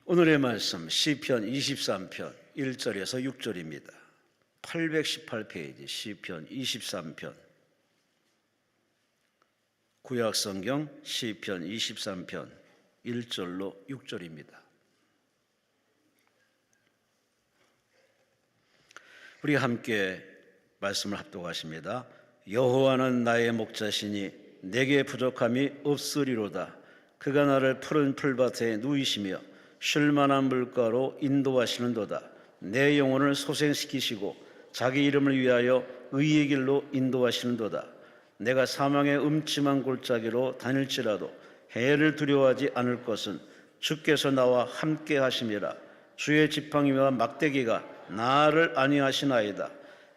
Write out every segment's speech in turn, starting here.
오늘의 말씀 시편 23편 1절에서 6절입니다. 818페이지 시편 23편 구약성경 시편 23편 1절로 6절입니다. 우리 함께 말씀을 합독하십니다. 여호와는 나의 목자시니 내게 부족함이 없으리로다. 그가 나를 푸른 풀밭에 누이시며 쉴만한 물가로 인도하시는도다. 내 영혼을 소생시키시고 자기 이름을 위하여 의의 길로 인도하시는도다. 내가 사망의 음침한 골짜기로 다닐지라도 해를 두려워하지 않을 것은 주께서 나와 함께 하심이라. 주의 지팡이와 막대기가 나를 안위하시나이다.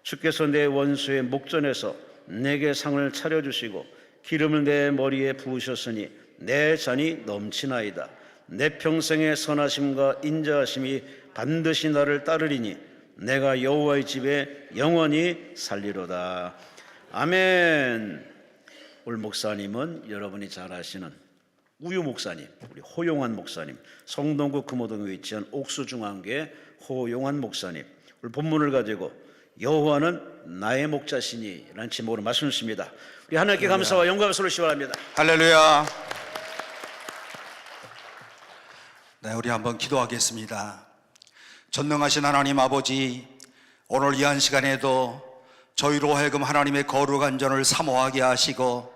주께서 내 원수의 목전에서 내게 상을 차려주시고 기름을 내 머리에 부으셨으니 내 잔이 넘치나이다. 내 평생의 선하심과 인자하심이 반드시 나를 따르리니 내가 여호와의 집에 영원히 살리로다. 아멘. 오늘 목사님은 여러분이 잘 아시는 우유 목사님, 우리 호용환 목사님, 성동구 금호동에 위치한 옥수중앙교회 호용환 목사님, 오늘 본문을 가지고 여호와는 나의 목자시니 라는 제목으로 말씀을 주십니다. 우리 하나님께 감사와 영광을 돌리시기 할렐루야. 네, 우리 한번 기도하겠습니다. 전능하신 하나님 아버지, 오늘 이 한 시간에도 저희로 하여금 하나님의 거룩한 전을 사모하게 하시고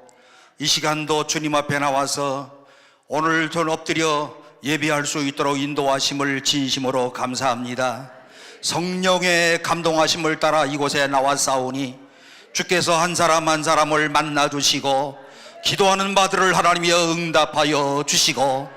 이 시간도 주님 앞에 나와서 오늘 전 엎드려 예배할 수 있도록 인도하심을 진심으로 감사합니다. 성령의 감동하심을 따라 이곳에 나왔사오니 주께서 한 사람 한 사람을 만나주시고 기도하는 바들을 하나님이여 응답하여 주시고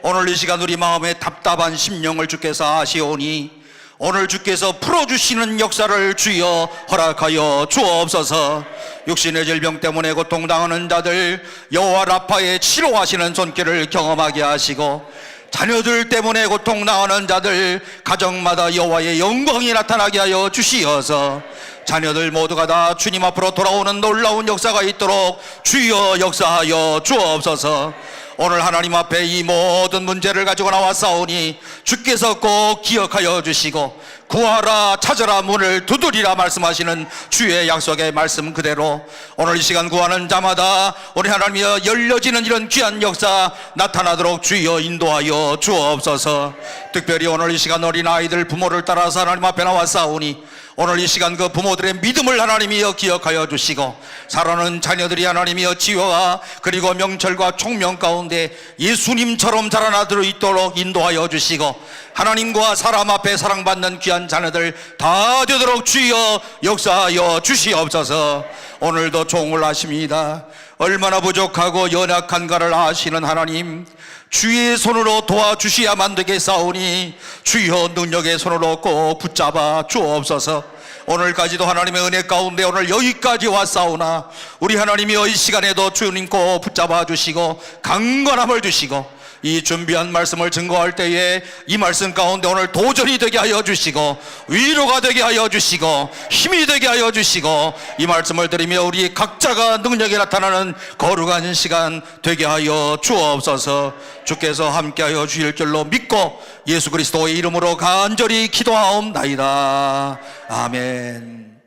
오늘 이 시간 우리 마음의 답답한 심령을 주께서 아시오니 오늘 주께서 풀어주시는 역사를 주여 허락하여 주옵소서. 육신의 질병 때문에 고통당하는 자들 여호와 라파의 치료하시는 손길을 경험하게 하시고 자녀들 때문에 고통당하는 자들 가정마다 여호와의 영광이 나타나게 하여 주시어서 자녀들 모두가 다 주님 앞으로 돌아오는 놀라운 역사가 있도록 주여 역사하여 주옵소서. 오늘 하나님 앞에 이 모든 문제를 가지고 나왔사오니 주께서 꼭 기억하여 주시고 구하라 찾으라 문을 두드리라 말씀하시는 주의 약속의 말씀 그대로 오늘 이 시간 구하는 자마다 우리 하나님이여 열려지는 이런 귀한 역사 나타나도록 주여 인도하여 주옵소서. 특별히 오늘 이 시간 어린아이들 부모를 따라서 하나님 앞에 나왔사오니 오늘 이 시간 그 부모들의 믿음을 하나님이여 기억하여 주시고 살아오는 자녀들이 하나님이여 지혜와 그리고 명철과 총명 가운데 예수님처럼 자라나도록 있도록 인도하여 주시고 하나님과 사람 앞에 사랑받는 귀한 자녀들 다 되도록 주여 역사하여 주시옵소서. 오늘도 종을 하십니다. 얼마나 부족하고 연약한가를 아시는 하나님, 주의 손으로 도와주셔야만 되겠사오니 주여 능력의 손으로 꼭 붙잡아 주옵소서. 오늘까지도 하나님의 은혜 가운데 오늘 여기까지 왔사오나 우리 하나님이 이 시간에도 주님 꼭 붙잡아 주시고 강건함을 주시고 이 준비한 말씀을 증거할 때에 이 말씀 가운데 오늘 도전이 되게 하여 주시고 위로가 되게 하여 주시고 힘이 되게 하여 주시고 이 말씀을 들으며 우리 각자가 능력이 나타나는 거룩한 시간 되게 하여 주옵소서. 주께서 함께하여 주실 줄로 믿고 예수 그리스도의 이름으로 간절히 기도하옵나이다. 아멘.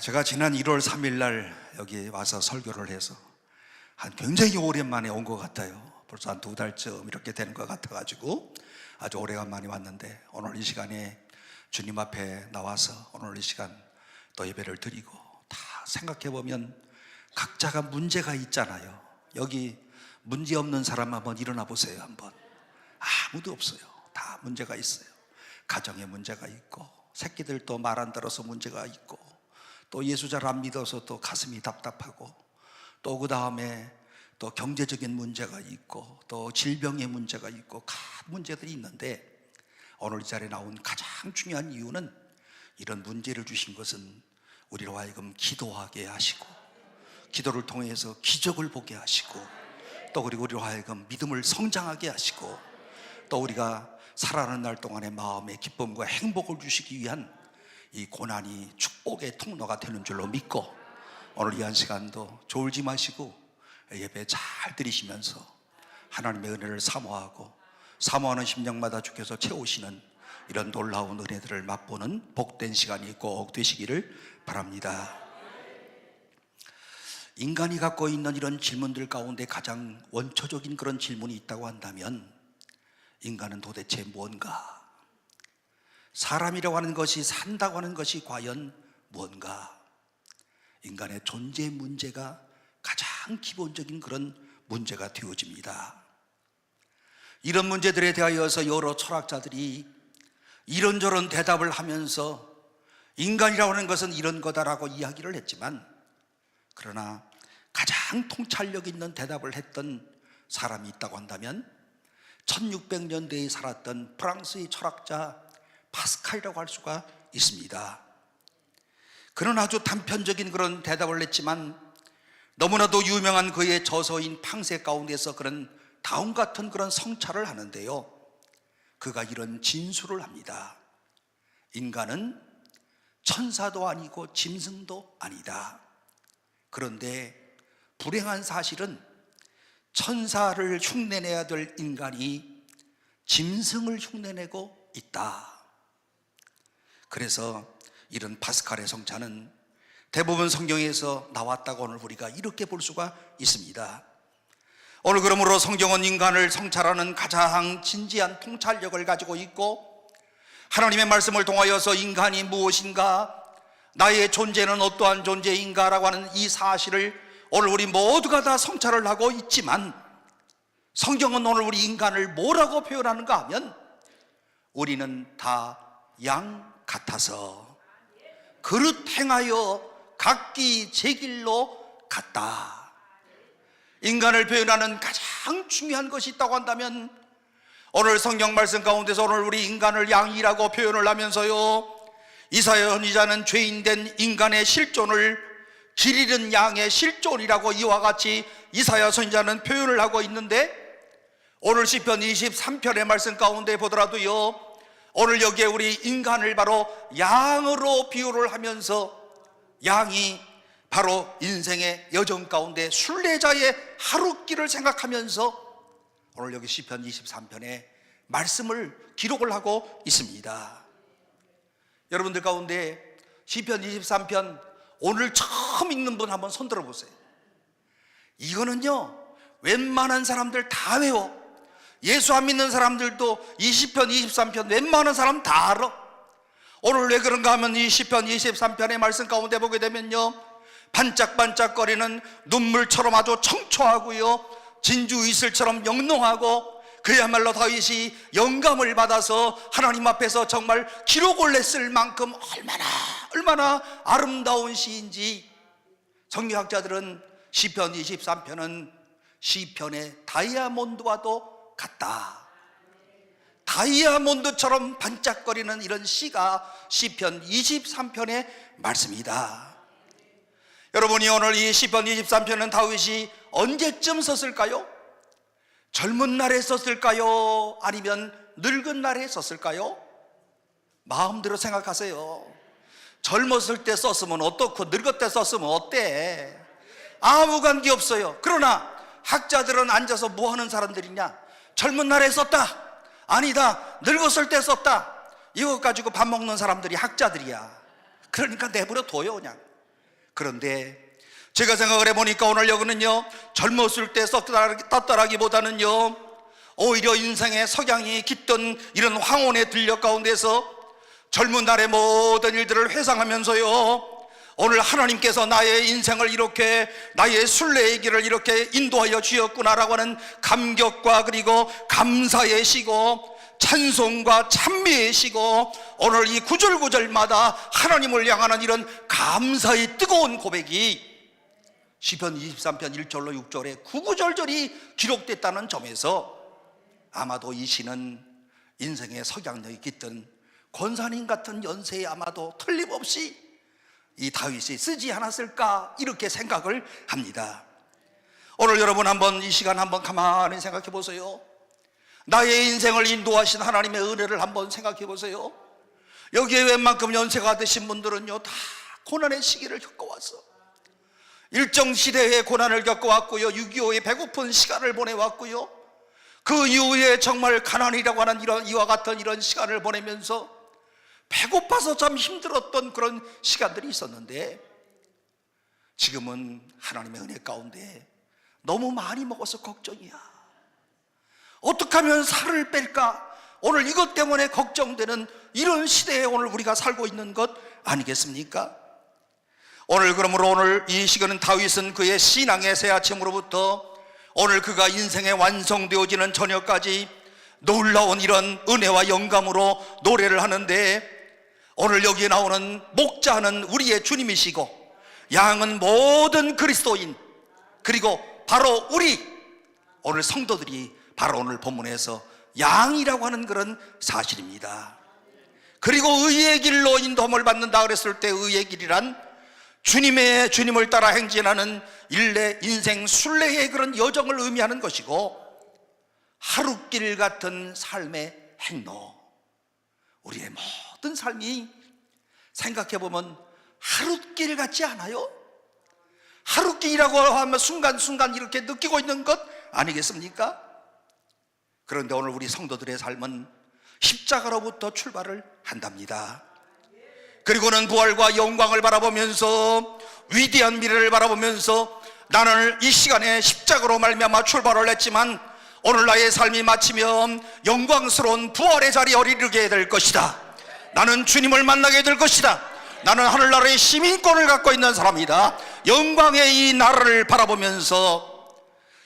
제가 지난 1월 3일 날 여기 와서 설교를 해서 한 굉장히 오랜만에 온 것 같아요. 벌써 한 2달쯤 이렇게 되는 것 같아가지고 아주 오래간만에 왔는데 오늘 이 시간에 주님 앞에 나와서 오늘 이 시간 또 예배를 드리고 다 생각해보면 각자가 문제가 있잖아요. 여기 문제 없는 사람 한번 일어나 보세요. 한번. 아무도 없어요. 다 문제가 있어요. 가정에 문제가 있고 새끼들도 말 안 들어서 문제가 있고 또 예수 잘 안 믿어서 또 가슴이 답답하고 또 그 다음에 또 경제적인 문제가 있고 또 질병의 문제가 있고 각 문제들이 있는데 오늘 이 자리에 나온 가장 중요한 이유는 이런 문제를 주신 것은 우리로 하여금 기도하게 하시고 기도를 통해서 기적을 보게 하시고 또 그리고 우리로 하여금 믿음을 성장하게 하시고 또 우리가 살아가는 날 동안에 마음의 기쁨과 행복을 주시기 위한 이 고난이 축복의 통로가 되는 줄로 믿고 오늘 이 한 시간도 졸지 마시고 예배 잘 드리시면서 하나님의 은혜를 사모하고 사모하는 심령마다 주께서 채우시는 이런 놀라운 은혜들을 맛보는 복된 시간이 꼭 되시기를 바랍니다. 인간이 갖고 있는 이런 질문들 가운데 가장 원초적인 그런 질문이 있다고 한다면 인간은 도대체 뭔가? 사람이라고 하는 것이, 산다고 하는 것이 과연 뭔가? 인간의 존재 문제가 가장 기본적인 그런 문제가 되어집니다. 이런 문제들에 대하여서 여러 철학자들이 이런저런 대답을 하면서 인간이라고 하는 것은 이런 거다라고 이야기를 했지만, 그러나 가장 통찰력 있는 대답을 했던 사람이 있다고 한다면 1600년대에 살았던 프랑스의 철학자 파스칼이라고 할 수가 있습니다. 그는 아주 단편적인 그런 대답을 했지만 너무나도 유명한 그의 저서인 팡세 가운데서 그런 다음 같은 그런 성찰을 하는데요, 그가 이런 진술을 합니다. 인간은 천사도 아니고 짐승도 아니다. 그런데 불행한 사실은 천사를 흉내내야 될 인간이 짐승을 흉내내고 있다. 그래서 이런 파스칼의 성찬은 대부분 성경에서 나왔다고 오늘 우리가 이렇게 볼 수가 있습니다. 오늘 그러므로 성경은 인간을 성찰하는 가장 진지한 통찰력을 가지고 있고, 하나님의 말씀을 통하여서 인간이 무엇인가, 나의 존재는 어떠한 존재인가 라고 하는 이 사실을 오늘 우리 모두가 다 성찰을 하고 있지만, 성경은 오늘 우리 인간을 뭐라고 표현하는가 하면 우리는 다 양 같아서 그릇 행하여 각기 제 길로 갔다. 인간을 표현하는 가장 중요한 것이 있다고 한다면 오늘 성경 말씀 가운데서 오늘 우리 인간을 양이라고 표현을 하면서요, 이사야 선지자는 죄인된 인간의 실존을 길 잃은 양의 실존이라고 이와 같이 이사야 선지자는 표현을 하고 있는데, 오늘 시편 23편의 말씀 가운데 보더라도요, 오늘 여기에 우리 인간을 바로 양으로 비유를 하면서 양이 바로 인생의 여정 가운데 순례자의 하루길을 생각하면서 오늘 여기 시편 23편에 말씀을 기록을 하고 있습니다. 여러분들 가운데 시편 23편 오늘 처음 읽는 분 한번 손 들어보세요. 이거는요 웬만한 사람들 다 외워. 예수 안 믿는 사람들도 이 시편 23편 웬만한 사람 다 알아. 오늘 왜 그런가 하면 이 시편 23편의 말씀 가운데 보게 되면요, 반짝반짝거리는 눈물처럼 아주 청초하고요, 진주 이슬처럼 영롱하고, 그야말로 다윗이 영감을 받아서 하나님 앞에서 정말 기록을 했을 만큼 얼마나 아름다운 시인지, 성경학자들은 시편 23편은 시편의 다이아몬드와도 같다. 다이아몬드처럼 반짝거리는 이런 시가 시편 23편의 말씀이다. 여러분이 오늘 이 시편 23편은 다윗이 언제쯤 썼을까요? 젊은 날에 썼을까요? 아니면 늙은 날에 썼을까요? 마음대로 생각하세요. 젊었을 때 썼으면 어떻고 늙을 때 썼으면 어때? 아무 관계 없어요. 그러나 학자들은 앉아서 뭐 하는 사람들이냐? 젊은 날에 썼다, 아니다, 늙었을 때 썼다, 이거 가지고 밥 먹는 사람들이 학자들이야. 그러니까 내버려 둬요 그냥. 그런데 제가 생각을 해보니까 오늘 여기는요 젊었을 때 썼다라기보다는요 오히려 인생의 석양이 깃든 이런 황혼의 들녘 가운데서 젊은 날의 모든 일들을 회상하면서요, 오늘 하나님께서 나의 인생을 이렇게, 나의 순례의 길을 이렇게 인도하여 주셨구나라고 하는 감격과 그리고 감사의 시고 찬송과 찬미의 시고, 오늘 이 구절구절마다 하나님을 향하는 이런 감사의 뜨거운 고백이 시편 23편 1절로 6절에 구구절절이 기록됐다는 점에서 아마도 이 시는 인생의 석양력이 깃든 권사님 같은 연세에 아마도 틀림없이 이 다윗이 쓰지 않았을까, 이렇게 생각을 합니다. 오늘 여러분 한번 이 시간 한번 가만히 생각해 보세요. 나의 인생을 인도하신 하나님의 은혜를 한번 생각해 보세요. 여기에 웬만큼 연세가 드신 분들은요 다 고난의 시기를 겪어왔어. 일정시대의 고난을 겪어왔고요, 6.25의 배고픈 시간을 보내왔고요, 그 이후에 정말 가난이라고 하는 이와 같은 이런 시간을 보내면서 배고파서 참 힘들었던 그런 시간들이 있었는데, 지금은 하나님의 은혜 가운데 너무 많이 먹어서 걱정이야. 어떻게 하면 살을 뺄까? 오늘 이것 때문에 걱정되는 이런 시대에 오늘 우리가 살고 있는 것 아니겠습니까? 오늘 그러므로 오늘 이 시간은 다윗은 그의 신앙의 새 아침으로부터 오늘 그가 인생의 완성되어지는 저녁까지 놀라운 이런 은혜와 영감으로 노래를 하는데, 오늘 여기에 나오는 목자는 우리의 주님이시고 양은 모든 그리스도인, 그리고 바로 우리 오늘 성도들이 바로 오늘 본문에서 양이라고 하는 그런 사실입니다. 그리고 의의 길로 인도함을 받는다 그랬을 때, 의의 길이란 주님을 따라 행진하는 일례, 인생, 순례의 그런 여정을 의미하는 것이고, 하룻길 같은 삶의 행로, 우리의 모든 삶이 생각해보면 하룻길 같지 않아요? 하룻길이라고 하면 순간순간 이렇게 느끼고 있는 것 아니겠습니까? 그런데 오늘 우리 성도들의 삶은 십자가로부터 출발을 한답니다. 그리고는 부활과 영광을 바라보면서, 위대한 미래를 바라보면서 나는 이 시간에 십자가로 말미암아 출발을 했지만 오늘 나의 삶이 마치면 영광스러운 부활의 자리에 이르게 될 것이다. 나는 주님을 만나게 될 것이다. 나는 하늘나라의 시민권을 갖고 있는 사람이다. 영광의 이 나라를 바라보면서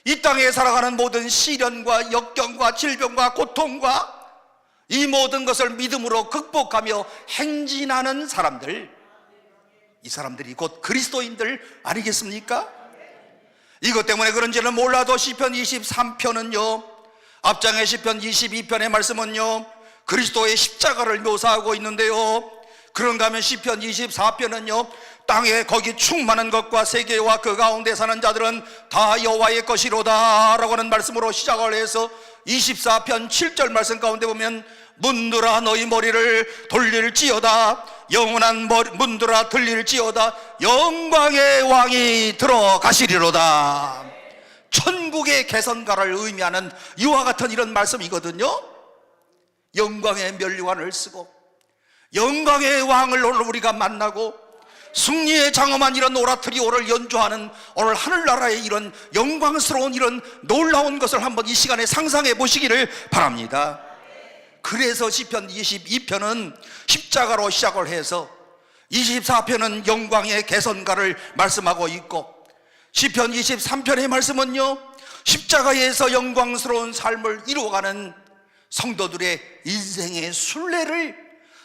이 땅에 살아가는 모든 시련과 역경과 질병과 고통과 이 모든 것을 믿음으로 극복하며 행진하는 사람들, 이 사람들이 곧 그리스도인들 아니겠습니까? 이것 때문에 그런지는 몰라도 시편 23편은요, 앞장의 시편 22편의 말씀은요 그리스도의 십자가를 묘사하고 있는데요, 그런가 하면 시편 24편은요 땅에 거기 충만한 것과 세계와 그 가운데 사는 자들은 다 여호와의 것이로다 라고 하는 말씀으로 시작을 해서 24편 7절 말씀 가운데 보면, 문들아 너희 머리를 돌릴지어다, 영원한 문들아 들릴지어다, 영광의 왕이 들어가시리로다. 천국의 개선가를 의미하는 이와 같은 이런 말씀이거든요. 영광의 면류관을 쓰고 영광의 왕을 오늘 우리가 만나고 승리의 장엄한 이런 오라토리오를 연주하는 오늘 하늘나라의 이런 영광스러운 이런 놀라운 것을 한번 이 시간에 상상해 보시기를 바랍니다. 그래서 시편 22편은 십자가로 시작을 해서 24편은 영광의 개선가를 말씀하고 있고, 시편 23편의 말씀은요 십자가에서 영광스러운 삶을 이루어가는 성도들의 인생의 순례를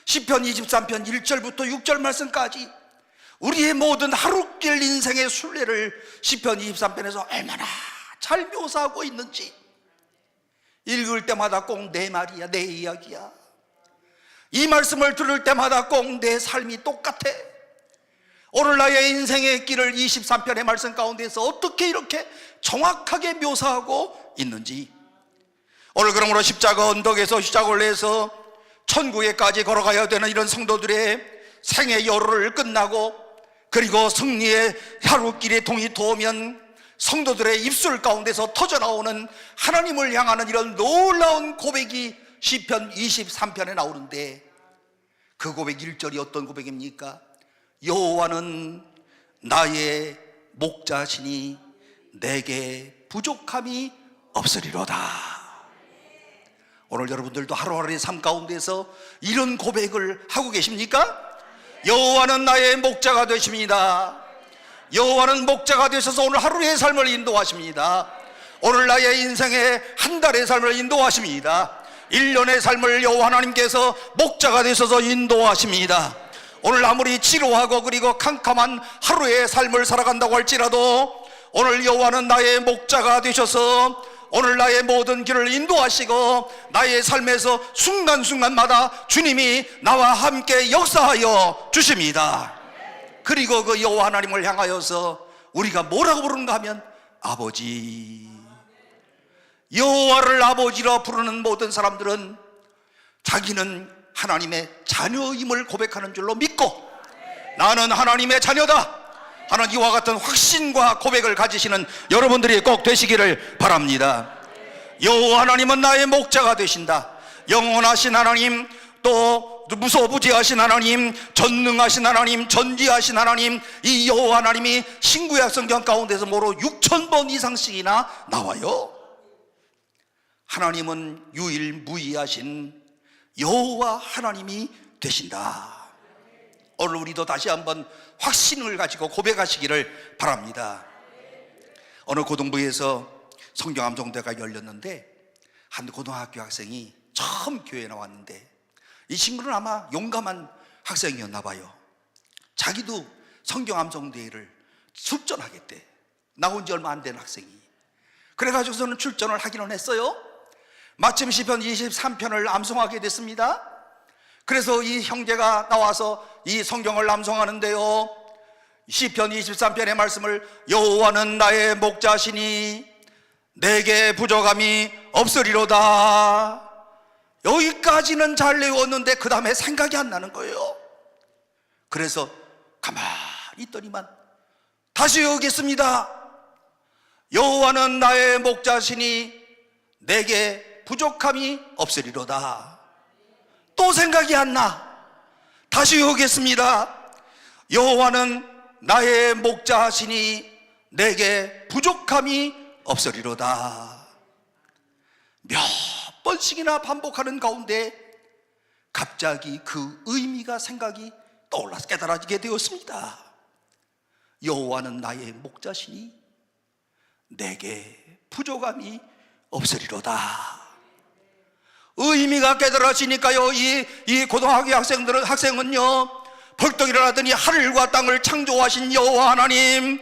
시편 23편 1절부터 6절 말씀까지 우리의 모든 하룻길 인생의 순례를 시편 23편에서 얼마나 잘 묘사하고 있는지, 읽을 때마다 꼭 내 말이야, 내 이야기야. 이 말씀을 들을 때마다 꼭 내 삶이 똑같아. 오늘 나의 인생의 길을 23편의 말씀 가운데서 어떻게 이렇게 정확하게 묘사하고 있는지, 오늘 그러므로 십자가 언덕에서 시작을 해서 천국에까지 걸어가야 되는 이런 성도들의 생의 여로를 끝나고, 그리고 승리의 하루길에 동이 도우면 성도들의 입술 가운데서 터져나오는 하나님을 향하는 이런 놀라운 고백이 시편 23편에 나오는데, 그 고백 1절이 어떤 고백입니까? 여호와는 나의 목자시니 내게 부족함이 없으리로다. 오늘 여러분들도 하루하루의 삶 가운데서 이런 고백을 하고 계십니까? 여호와는 나의 목자가 되십니다. 여호와는 목자가 되셔서 오늘 하루의 삶을 인도하십니다. 오늘 나의 인생의 한 달의 삶을 인도하십니다. 1년의 삶을 여호와 하나님께서 목자가 되셔서 인도하십니다. 오늘 아무리 지루하고 그리고 캄캄한 하루의 삶을 살아간다고 할지라도 오늘 여호와는 나의 목자가 되셔서 오늘 나의 모든 길을 인도하시고 나의 삶에서 순간순간마다 주님이 나와 함께 역사하여 주십니다. 그리고 그 여호와 하나님을 향하여서 우리가 뭐라고 부르는가 하면 아버지. 여호와를 아버지라 부르는 모든 사람들은 자기는 하나님의 자녀임을 고백하는 줄로 믿고, 나는 하나님의 자녀다 하는 이와 같은 확신과 고백을 가지시는 여러분들이 꼭 되시기를 바랍니다. 여호와 하나님은 나의 목자가 되신다. 영원하신 하나님, 또 무소부지하신 하나님, 전능하신 하나님, 전지하신 하나님, 이 여호와 하나님이 신구약 성경 가운데서 모로 6,000번 이상씩이나 나와요. 하나님은 유일무이하신 여호와 하나님이 되신다. 오늘 우리도 다시 한번 확신을 가지고 고백하시기를 바랍니다. 어느 고등부에서 성경 암송대가 열렸는데 한 고등학교 학생이 처음 교회에 나왔는데, 이 친구는 아마 용감한 학생이었나 봐요. 자기도 성경 암송대회를 출전하겠대. 나온 지 얼마 안 된 학생이. 그래가지고서는 출전을 하기는 했어요. 마침 시편 23편을 암송하게 됐습니다. 그래서 이 형제가 나와서 이 성경을 암송하는데요, 시편 23편의 말씀을 여호와는 나의 목자시니 내게 부족함이 없으리로다. 여기까지는 잘 외웠는데 그 다음에 생각이 안 나는 거예요. 그래서 가만히 있더니만 다시 외우겠습니다. 여호와는 나의 목자시니 내게 부족함이 없으리로다. 또 생각이 안 나. 다시 외우겠습니다. 여호와는 나의 목자시니 내게 부족함이 없으리로다. 몇 번씩이나 반복하는 가운데 갑자기 그 의미가 생각이 떠올라서 깨달아지게 되었습니다. 여호와는 나의 목자시니 내게 부족함이 없으리로다. 의미가 깨달아지니까요, 이 고등학교 학생은요 벌떡 일어나더니 하늘과 땅을 창조하신 여호와 하나님,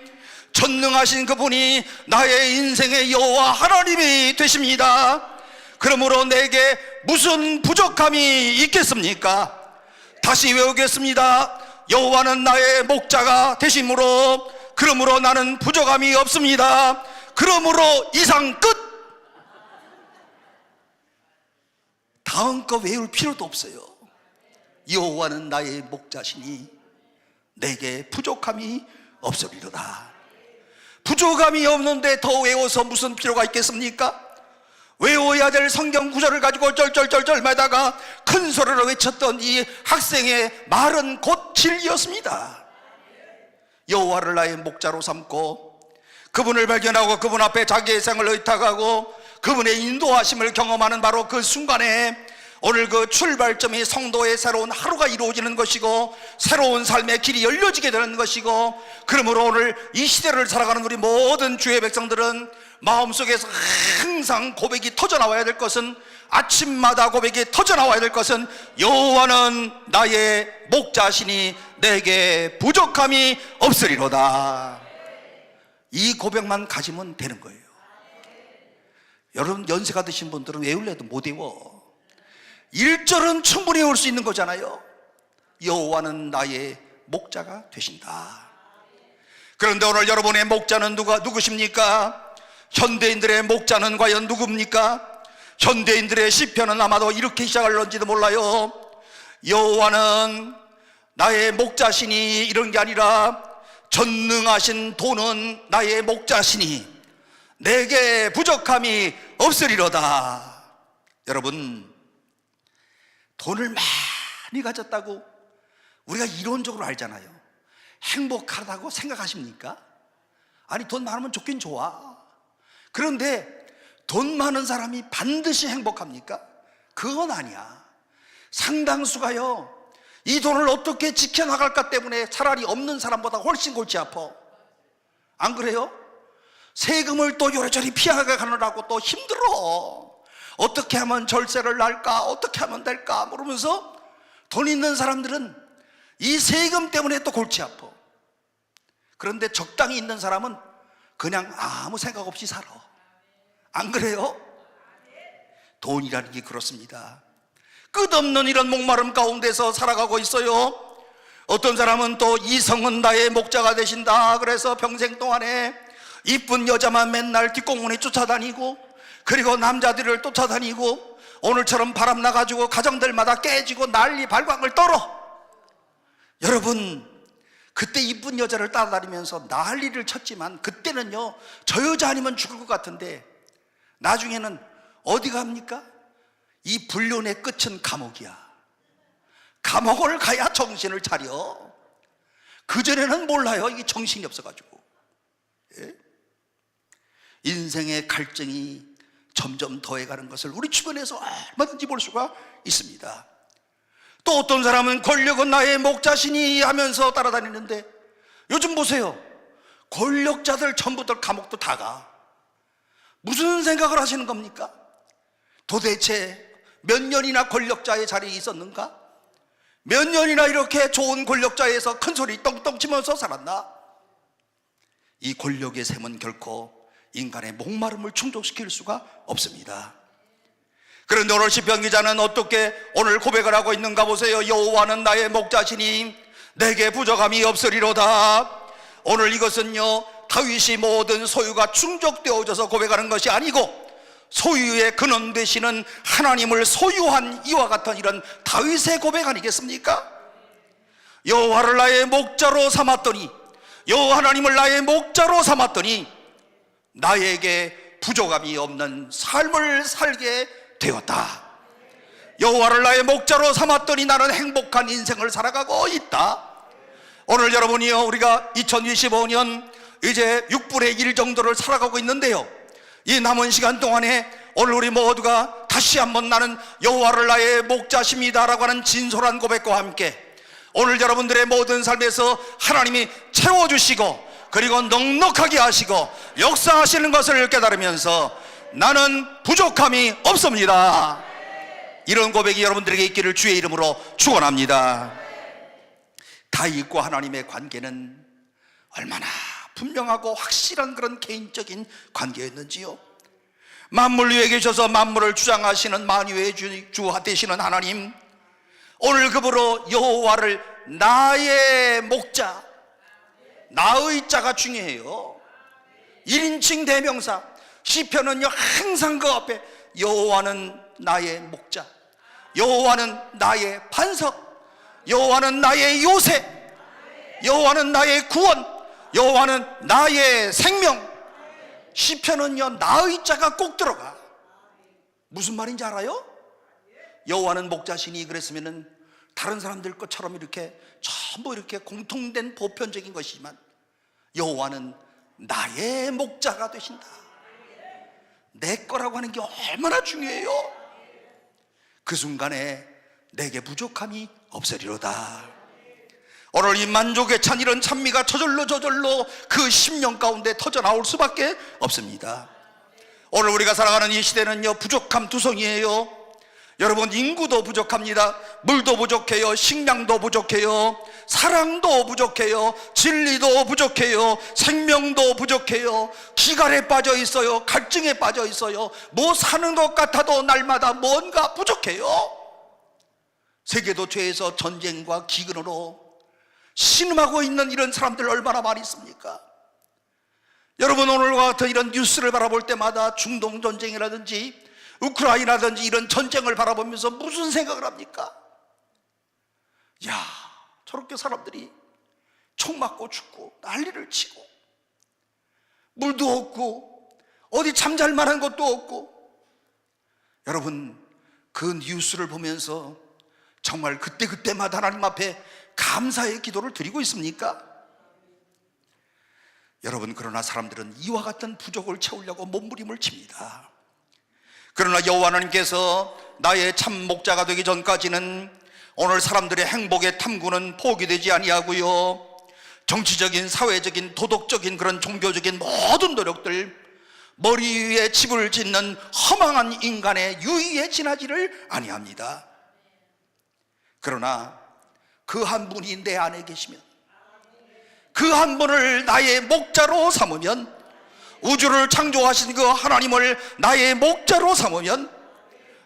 전능하신 그분이 나의 인생의 여호와 하나님이 되십니다. 그러므로 내게 무슨 부족함이 있겠습니까? 다시 외우겠습니다. 여호와는 나의 목자가 되심으로, 그러므로 나는 부족함이 없습니다. 그러므로 이상 끝. 다음 거 외울 필요도 없어요. 여호와는 나의 목자시니 내게 부족함이 없으리로다. 부족함이 없는데 더 외워서 무슨 필요가 있겠습니까? 외워야 될 성경 구절을 가지고 쩔쩔쩔쩔 매다가 큰 소리로 외쳤던 이 학생의 말은 곧 진리였습니다. 여호와를 나의 목자로 삼고 그분을 발견하고 그분 앞에 자기의 생을 의탁하고 그분의 인도하심을 경험하는 바로 그 순간에 오늘 그 출발점이 성도의 새로운 하루가 이루어지는 것이고 새로운 삶의 길이 열려지게 되는 것이고, 그러므로 오늘 이 시대를 살아가는 우리 모든 주의 백성들은 마음속에서 항상 고백이 터져나와야 될 것은, 아침마다 고백이 터져나와야 될 것은 여호와는 나의 목자시니 내게 부족함이 없으리로다. 이 고백만 가지면 되는 거예요. 여러분 연세가 드신 분들은 외울래도 못 외워. 1절은 충분히 외울 수 있는 거잖아요. 여호와는 나의 목자가 되신다. 그런데 오늘 여러분의 목자는 누구십니까? 현대인들의 목자는 과연 누굽니까? 현대인들의 시편은 아마도 이렇게 시작할런지도 몰라요. 여호와는 나의 목자시니, 이런 게 아니라 전능하신 도는 나의 목자시니 내게 부족함이 없으리로다. 여러분, 돈을 많이 가졌다고 우리가 이론적으로 알잖아요. 행복하다고 생각하십니까? 아니, 돈 많으면 좋긴 좋아. 그런데 돈 많은 사람이 반드시 행복합니까? 그건 아니야. 상당수가요, 이 돈을 어떻게 지켜나갈까 때문에 차라리 없는 사람보다 훨씬 골치 아파. 안 그래요? 세금을 또 요래저래 피하게 가느라고 또 힘들어. 어떻게 하면 절세를 날까? 어떻게 하면 될까? 모르면서 돈 있는 사람들은 이 세금 때문에 또 골치 아파. 그런데 적당히 있는 사람은 그냥 아무 생각 없이 살아. 안 그래요? 돈이라는 게 그렇습니다. 끝없는 이런 목마름 가운데서 살아가고 있어요. 어떤 사람은 또 이성은 나의 목자가 되신다 그래서 평생 동안에 이쁜 여자만 맨날 뒷공문에 쫓아다니고, 그리고 남자들을 쫓아다니고, 오늘처럼 바람 나가지고 가정들마다 깨지고 난리 발광을 떨어. 여러분, 그때 이쁜 여자를 따라다니면서 난리를 쳤지만 그때는요 저 여자 아니면 죽을 것 같은데, 나중에는 어디 갑니까? 이 불륜의 끝은 감옥이야. 감옥을 가야 정신을 차려. 그전에는 몰라요. 이게 정신이 없어가지고. 예? 인생의 갈증이 점점 더해가는 것을 우리 주변에서 얼마든지 볼 수가 있습니다. 또 어떤 사람은 권력은 나의 목자시니 하면서 따라다니는데, 요즘 보세요. 권력자들 전부들 감옥도 다 가. 무슨 생각을 하시는 겁니까? 도대체 몇 년이나 권력자의 자리에 있었는가? 몇 년이나 이렇게 좋은 권력자에서 큰 소리 똥똥 치면서 살았나? 이 권력의 셈은 결코 인간의 목마름을 충족시킬 수가 없습니다. 그런데 오늘 시편 기자는 어떻게 오늘 고백을 하고 있는가 보세요. 여호와는 나의 목자시니 내게 부족함이 없으리로다. 오늘 이것은요, 다윗이 모든 소유가 충족되어져서 고백하는 것이 아니고 소유의 근원 되시는 하나님을 소유한 이와 같은 이런 다윗의 고백 아니겠습니까? 여호와를 나의 목자로 삼았더니, 여호와 하나님을 나의 목자로 삼았더니 나에게 부족함이 없는 삶을 살게 되었다. 여호와를 나의 목자로 삼았더니 나는 행복한 인생을 살아가고 있다. 오늘 여러분이요, 우리가 2025년 이제 6분의 1 정도를 살아가고 있는데요, 이 남은 시간 동안에 오늘 우리 모두가 다시 한번 나는 여호와를 나의 목자십니다 라고 하는 진솔한 고백과 함께 오늘 여러분들의 모든 삶에서 하나님이 채워주시고 그리고 넉넉하게 하시고 역사하시는 것을 깨달으면서 나는 부족함이 없습니다, 이런 고백이 여러분들에게 있기를 주의 이름으로 축원합니다. 다윗과 하나님의 관계는 얼마나 분명하고 확실한 그런 개인적인 관계였는지요. 만물 위에 계셔서 만물을 주장하시는 만유의 주 되시는 하나님, 오늘 그분으로 여호와를 나의 목자, 나의 자가 중요해요. 1인칭 대명사. 시편은요 항상 그 앞에 여호와는 나의 목자, 여호와는 나의 반석, 여호와는 나의 요새, 여호와는 나의 구원, 여호와는 나의 생명. 시편은요 나의 자가 꼭 들어가. 무슨 말인지 알아요? 여호와는 목자시니 그랬으면은 다른 사람들 것처럼 이렇게 전부 이렇게 공통된 보편적인 것이지만 여호와는 나의 목자가 되신다. 내 거라고 하는 게 얼마나 중요해요. 그 순간에 내게 부족함이 없으리로다. 오늘 이 만족에 찬 이런 찬미가 저절로 그 심령 가운데 터져 나올 수밖에 없습니다. 오늘 우리가 살아가는 이 시대는요 부족함 투성이에요. 여러분, 인구도 부족합니다. 물도 부족해요. 식량도 부족해요. 사랑도 부족해요. 진리도 부족해요. 생명도 부족해요. 기갈에 빠져 있어요. 갈증에 빠져 있어요. 뭐 사는 것 같아도 날마다 뭔가 부족해요. 세계도처에서 전쟁과 기근으로 신음하고 있는 이런 사람들 얼마나 많이 있습니까? 여러분, 오늘과 같은 이런 뉴스를 바라볼 때마다 중동 전쟁이라든지 우크라이나든지 이런 전쟁을 바라보면서 무슨 생각을 합니까? 야, 저렇게 사람들이 총 맞고 죽고 난리를 치고 물도 없고 어디 잠잘 만한 것도 없고. 여러분, 그 뉴스를 보면서 정말 그때마다 하나님 앞에 감사의 기도를 드리고 있습니까? 여러분, 그러나 사람들은 이와 같은 부족을 채우려고 몸부림을 칩니다. 그러나 여호와 하나님께서 나의 참 목자가 되기 전까지는 오늘 사람들의 행복의 탐구는 포기되지 아니하고요, 정치적인, 사회적인, 도덕적인 그런 종교적인 모든 노력들, 머리 위에 집을 짓는 허망한 인간의 유의에 지나지를 아니합니다. 그러나 그 한 분이 내 안에 계시면, 그 한 분을 나의 목자로 삼으면, 우주를 창조하신 그 하나님을 나의 목자로 삼으면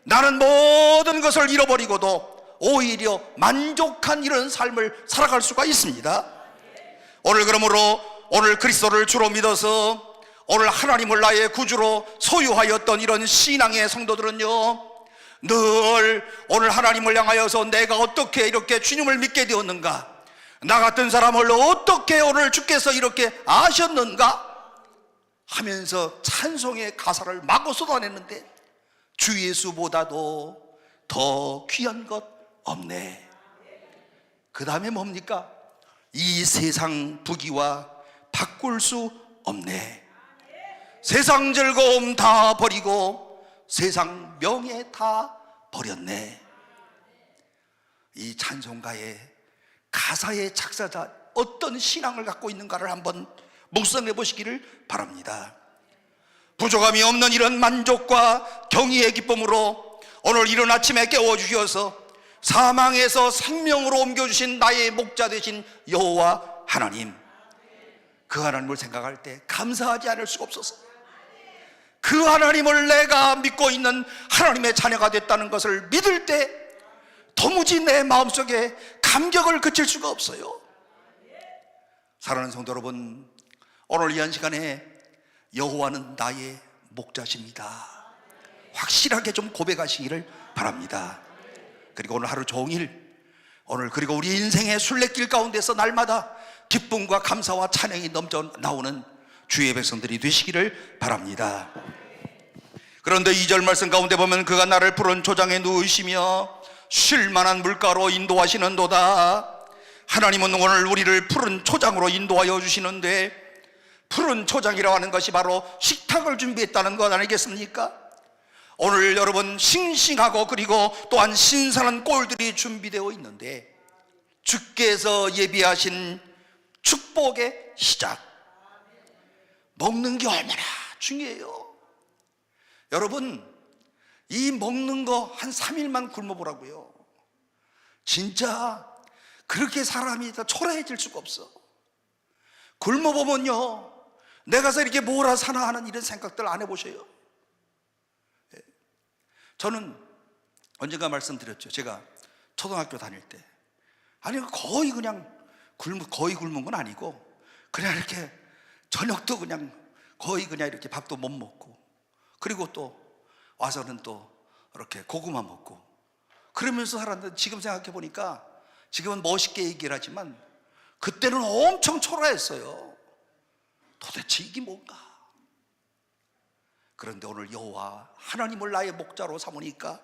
나는 모든 것을 잃어버리고도 오히려 만족한 이런 삶을 살아갈 수가 있습니다. 오늘 그러므로 오늘 그리스도를 주로 믿어서 오늘 하나님을 나의 구주로 소유하였던 이런 신앙의 성도들은요, 늘 오늘 하나님을 향하여서 내가 어떻게 이렇게 주님을 믿게 되었는가, 나 같은 사람을 어떻게 오늘 주께서 이렇게 아셨는가 하면서 찬송의 가사를 마구 쏟아냈는데 주 예수보다도 더 귀한 것 없네. 그 다음에 뭡니까? 이 세상 부귀와 바꿀 수 없네. 세상 즐거움 다 버리고 세상 명예 다 버렸네. 이 찬송가의 가사의 작사자 어떤 신앙을 갖고 있는가를 한번 묵상해 보시기를 바랍니다. 부족함이 없는 이런 만족과 경의의 기쁨으로 오늘 이른 아침에 깨워주셔서 사망에서 생명으로 옮겨주신 나의 목자 되신 여호와 하나님, 그 하나님을 생각할 때 감사하지 않을 수가 없어서, 그 하나님을 내가 믿고 있는 하나님의 자녀가 됐다는 것을 믿을 때 도무지 내 마음속에 감격을 그칠 수가 없어요. 사랑하는 성도 여러분, 오늘 이 한 시간에 여호와는 나의 목자십니다, 확실하게 좀 고백하시기를 바랍니다. 그리고 오늘 하루 종일, 오늘 그리고 우리 인생의 순례길 가운데서 날마다 기쁨과 감사와 찬양이 넘쳐 나오는 주의 백성들이 되시기를 바랍니다. 그런데 2절 말씀 가운데 보면 그가 나를 푸른 초장에 누우시며 쉴 만한 물가로 인도하시는도다. 하나님은 오늘 우리를 푸른 초장으로 인도하여 주시는데, 푸른 초장이라고 하는 것이 바로 식탁을 준비했다는 것 아니겠습니까? 오늘 여러분 싱싱하고 그리고 또한 신선한 꼴들이 준비되어 있는데, 주께서 예비하신 축복의 시작, 먹는 게 얼마나 중요해요. 여러분, 이 먹는 거 한 3일만 굶어보라고요. 진짜 그렇게 사람이 다 초라해질 수가 없어. 굶어보면요, 내가서 이렇게 뭐라 사나 하는 이런 생각들 안 해보셔요? 저는 언젠가 말씀드렸죠. 제가 초등학교 다닐 때, 아니 거의 그냥 거의 굶은 건 아니고, 그냥 이렇게 저녁도 그냥 거의 그냥 이렇게 밥도 못 먹고, 그리고 또 와서는 또 이렇게 고구마 먹고 그러면서 살았는데, 지금 생각해 보니까, 지금은 멋있게 얘기를 하지만 그때는 엄청 초라했어요. 도대체 이게 뭔가. 그런데 오늘 여호와 하나님을 나의 목자로 삼으니까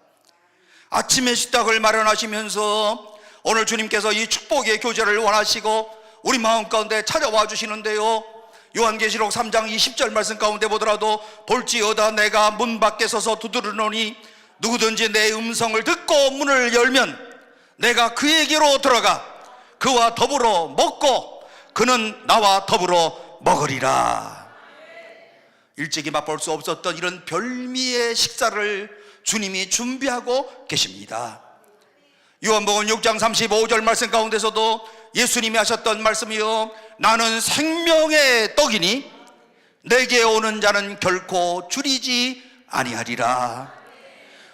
아침에 식탁을 마련하시면서 오늘 주님께서 이 축복의 교제를 원하시고 우리 마음 가운데 찾아와 주시는데요, 요한계시록 3장 20절 말씀 가운데 보더라도 볼지어다 내가 문 밖에 서서 두드리노니 누구든지 내 음성을 듣고 문을 열면 내가 그에게로 들어가 그와 더불어 먹고 그는 나와 더불어 먹으리라. 일찍이 맛볼 수 없었던 이런 별미의 식사를 주님이 준비하고 계십니다. 요한복음 6장 35절 말씀 가운데서도 예수님이 하셨던 말씀이요, 나는 생명의 떡이니 내게 오는 자는 결코 줄이지 아니하리라.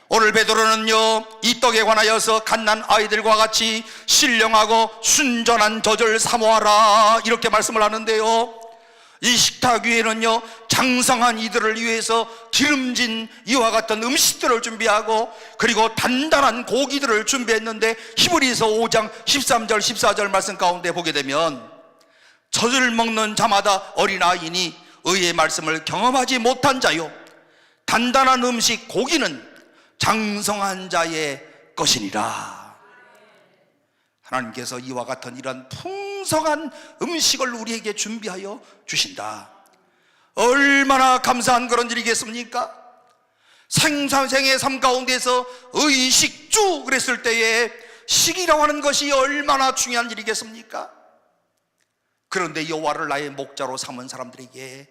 오늘 베드로는요, 이 떡에 관하여서 갓난 아이들과 같이 신령하고 순전한 젖을 사모하라 이렇게 말씀을 하는데요, 이 식탁 위에는요 장성한 이들을 위해서 기름진 이와 같은 음식들을 준비하고 그리고 단단한 고기들을 준비했는데, 히브리서 5장 13절 14절 말씀 가운데 보게 되면 젖을 먹는 자마다 어린아이니 의의 말씀을 경험하지 못한 자요, 단단한 음식 고기는 장성한 자의 것이니라. 하나님께서 이와 같은 이런 풍성한 음식을 우리에게 준비하여 주신다. 얼마나 감사한 그런 일이겠습니까? 생의 삶 가운데서 의식주 그랬을 때에 식이라고 하는 것이 얼마나 중요한 일이겠습니까? 그런데 여호와를 나의 목자로 삼은 사람들에게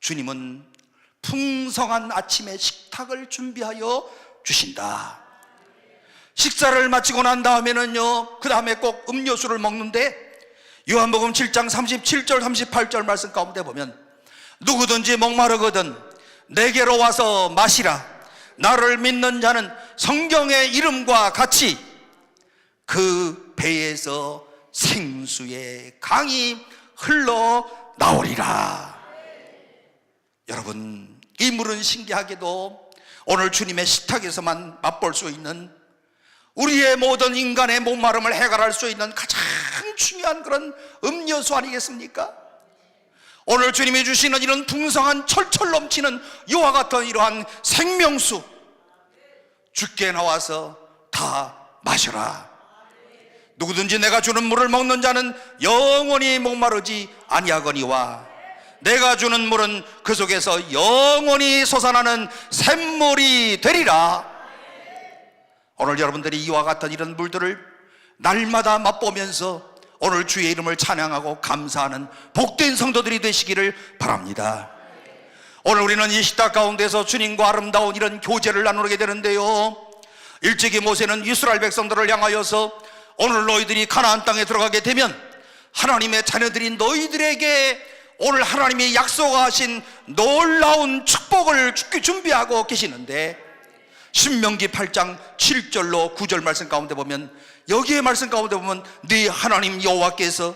주님은 풍성한 아침의 식탁을 준비하여 주신다. 식사를 마치고 난 다음에는요, 그 다음에 꼭 음료수를 먹는데, 요한복음 7장 37절 38절 말씀 가운데 보면 누구든지 목마르거든 내게로 와서 마시라. 나를 믿는 자는 성경의 이름과 같이 그 배에서 생수의 강이 흘러 나오리라. 여러분, 이 물은 신기하게도 오늘 주님의 식탁에서만 맛볼 수 있는, 우리의 모든 인간의 목마름을 해결할 수 있는 가장 중요한 그런 음료수 아니겠습니까? 오늘 주님이 주시는 이런 풍성한 철철 넘치는 이와 같은 이러한 생명수, 주께 나와서 다 마셔라. 누구든지 내가 주는 물을 먹는 자는 영원히 목마르지 아니하거니와 내가 주는 물은 그 속에서 영원히 솟아나는 샘물이 되리라. 오늘 여러분들이 이와 같은 이런 물들을 날마다 맛보면서 오늘 주의 이름을 찬양하고 감사하는 복된 성도들이 되시기를 바랍니다. 오늘 우리는 이 식탁 가운데서 주님과 아름다운 이런 교제를 나누게 되는데요, 일찍이 모세는 이스라엘 백성들을 향하여서 오늘 너희들이 가나안 땅에 들어가게 되면 하나님의 자녀들인 너희들에게 오늘 하나님이 약속하신 놀라운 축복을 준비하고 계시는데, 신명기 8장 7절로 9절 말씀 가운데 보면, 여기에 말씀 가운데 보면 네 하나님 여호와께서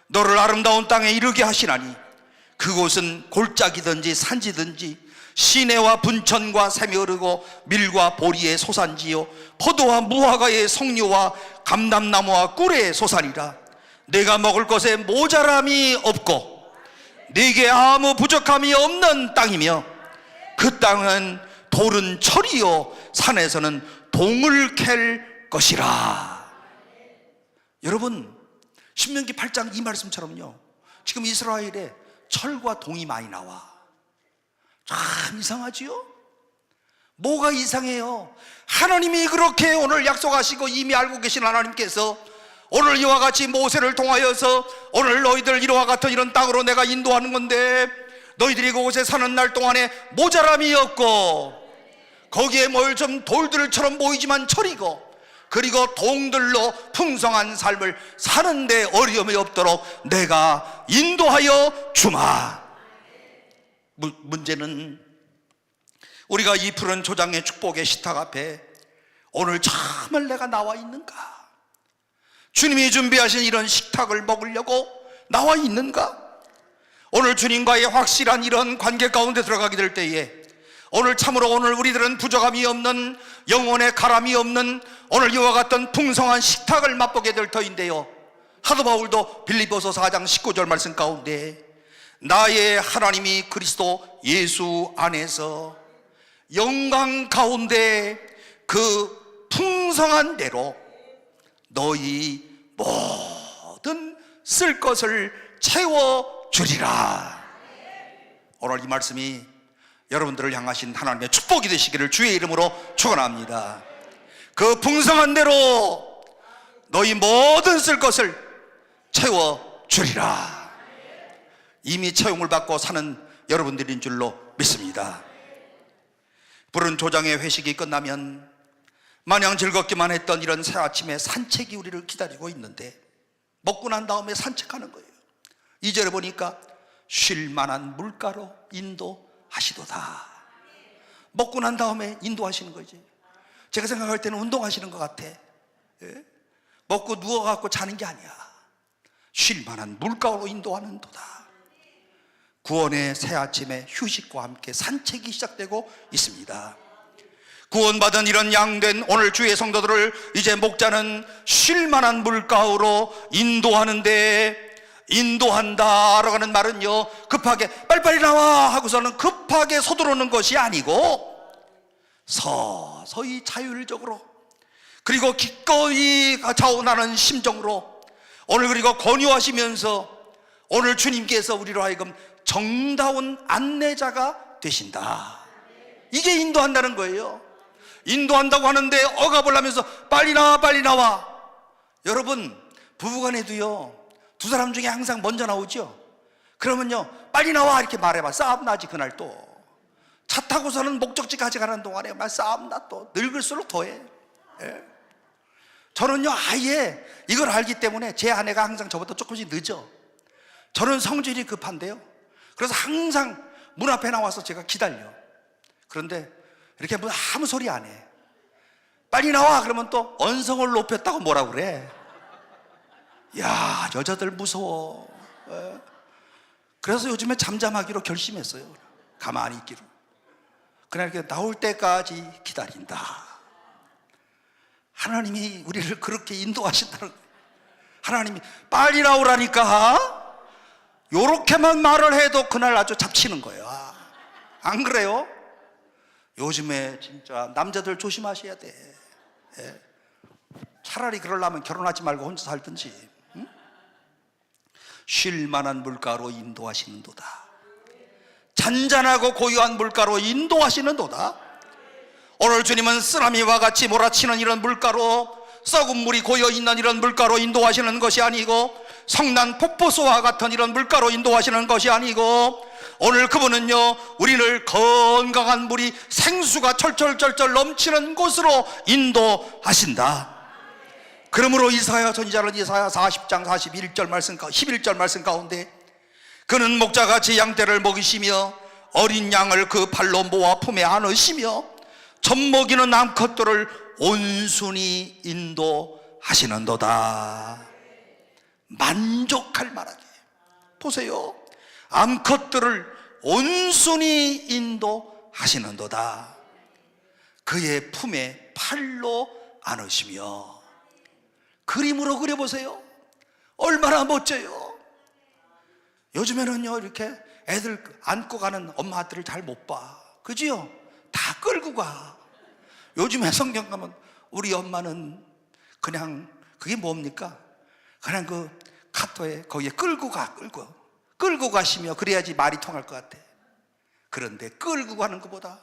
너를 아름다운 땅에 이르게 하시나니 그곳은 골짜기든지 산지든지 시내와 분천과 샘이 흐르고 밀과 보리의 소산지요 포도와 무화과의 석류와 감람나무와 꿀의 소산이라. 내가 먹을 것에 모자람이 없고 네게 아무 부족함이 없는 땅이며 그 땅은 돌은 철이요 산에서는 동을 캘 것이라. 여러분, 신명기 8장 이 말씀처럼요, 지금 이스라엘에 철과 동이 많이 나와. 참 이상하지요? 뭐가 이상해요? 하나님이 그렇게 오늘 약속하시고 이미 알고 계신 하나님께서 오늘 이와 같이 모세를 통하여서 오늘 너희들 이와 같은 이런 땅으로 내가 인도하는 건데, 너희들이 그곳에 사는 날 동안에 모자람이 없고 거기에 뭘 좀 돌들처럼 보이지만 철이고, 그리고 동들로 풍성한 삶을 사는데 어려움이 없도록 내가 인도하여 주마. 문제는 우리가 이 푸른 초장의 축복의 식탁 앞에 오늘 정말 내가 나와 있는가? 주님이 준비하신 이런 식탁을 먹으려고 나와 있는가? 오늘 주님과의 확실한 이런 관계 가운데 들어가게 될 때에 오늘 참으로 오늘 우리들은 부족함이 없는, 영혼의 가람이 없는 오늘 이와 같은 풍성한 식탁을 맛보게 될 터인데요, 사도 바울도 빌립보서 4장 19절 말씀 가운데 나의 하나님이 그리스도 예수 안에서 영광 가운데 그 풍성한 대로 너희 모든 쓸 것을 채워주리라. 오늘 이 말씀이 여러분들을 향하신 하나님의 축복이 되시기를 주의 이름으로 축원합니다. 그 풍성한 대로 너희 모든 쓸 것을 채워주리라. 이미 채용을 받고 사는 여러분들인 줄로 믿습니다. 푸른 조장의 회식이 끝나면 마냥 즐겁기만 했던 이런 새 아침에 산책이 우리를 기다리고 있는데, 먹고 난 다음에 산책하는 거예요. 2절에 보니까 쉴만한 물가로 인도하시도다. 먹고 난 다음에 인도하시는 거지. 제가 생각할 때는 운동하시는 것 같아. 예? 먹고 누워갖고 자는 게 아니야. 쉴만한 물가로 인도하는 도다. 구원의 새 아침에 휴식과 함께 산책이 시작되고 있습니다. 구원받은 이런 양된 오늘 주의 성도들을 이제 목자는 쉴만한 물가로 인도하는데, 인도한다라고 하는 말은요, 급하게 빨리빨리 나와 하고서는 급하게 서두르는 것이 아니고 서서히 자율적으로, 그리고 기꺼이 자원하는 심정으로 오늘 그리고 권유하시면서 오늘 주님께서 우리로 하여금 정다운 안내자가 되신다. 이게 인도한다는 거예요. 인도한다고 하는데 억압을 하면서 빨리 나와 빨리 나와. 여러분, 부부간에도요, 두 사람 중에 항상 먼저 나오죠. 그러면요, 빨리 나와 이렇게 말해봐. 싸움 나지. 그날 또 차 타고서는 목적지까지 가는 동안에 막 싸움 나. 또 늙을수록 더해. 예. 저는요, 아예 이걸 알기 때문에 제 아내가 항상 저보다 조금씩 늦어. 저는 성질이 급한데요, 그래서 항상 문 앞에 나와서 제가 기다려. 그런데 이렇게 아무 소리 안 해. 빨리 나와 그러면 또 언성을 높였다고 뭐라 그래. 야, 여자들 무서워. 예. 그래서 요즘에 잠잠하기로 결심했어요. 가만히 있기로. 그냥 이렇게 나올 때까지 기다린다. 하나님이 우리를 그렇게 인도하신다는 거예요. 하나님이 빨리 나오라니까 요렇게만 말을 해도 그날 아주 잡치는 거예요. 안 그래요? 요즘에 진짜 남자들 조심하셔야 돼. 예. 차라리 그러려면 결혼하지 말고 혼자 살든지. 응? 쉴 만한 물가로 인도하시는도다. 잔잔하고 고요한 물가로 인도하시는도다. 오늘 주님은 쓰나미와 같이 몰아치는 이런 물가로, 썩은 물이 고여있는 이런 물가로 인도하시는 것이 아니고, 성난 폭포수와 같은 이런 물가로 인도하시는 것이 아니고, 오늘 그분은요, 우리를 건강한 물이 생수가 철철철철 넘치는 곳으로 인도하신다. 그러므로 이사야 선지자는 이사야 40장 11절 말씀 가운데, 그는 목자같이 양떼를 먹이시며 어린 양을 그 팔로 모아 품에 안으시며 젖먹이는 암컷들을 온순히 인도하시는도다. 만족할 만하게. 보세요, 암컷들을 온순히 인도하시는도다. 그의 품에 팔로 안으시며. 그림으로 그려보세요. 얼마나 멋져요. 요즘에는요, 이렇게 애들 안고 가는 엄마들을 잘 못 봐. 그지요? 다 끌고 가. 요즘에 성경 가면 우리 엄마는 그냥, 그게 뭡니까? 그냥 그 카토에 거기에 끌고 가시며 그래야지 말이 통할 것 같아. 그런데 끌고 가는 것보다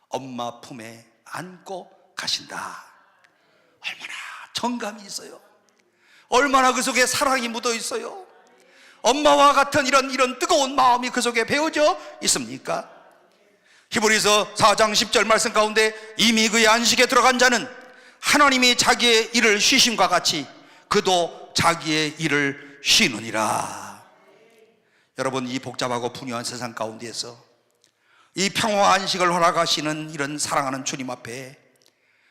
엄마 품에 안고 가신다. 얼마나 정감이 있어요. 얼마나 그 속에 사랑이 묻어 있어요. 엄마와 같은 이런 뜨거운 마음이 그 속에 배어져 있습니까? 히브리서 4장 10절 말씀 가운데, 이미 그의 안식에 들어간 자는 하나님이 자기의 일을 쉬심과 같이 그도 자기의 일을 쉬느니라. 여러분, 이 복잡하고 풍요한 세상 가운데에서 이 평화 안식을 허락하시는 이런 사랑하는 주님 앞에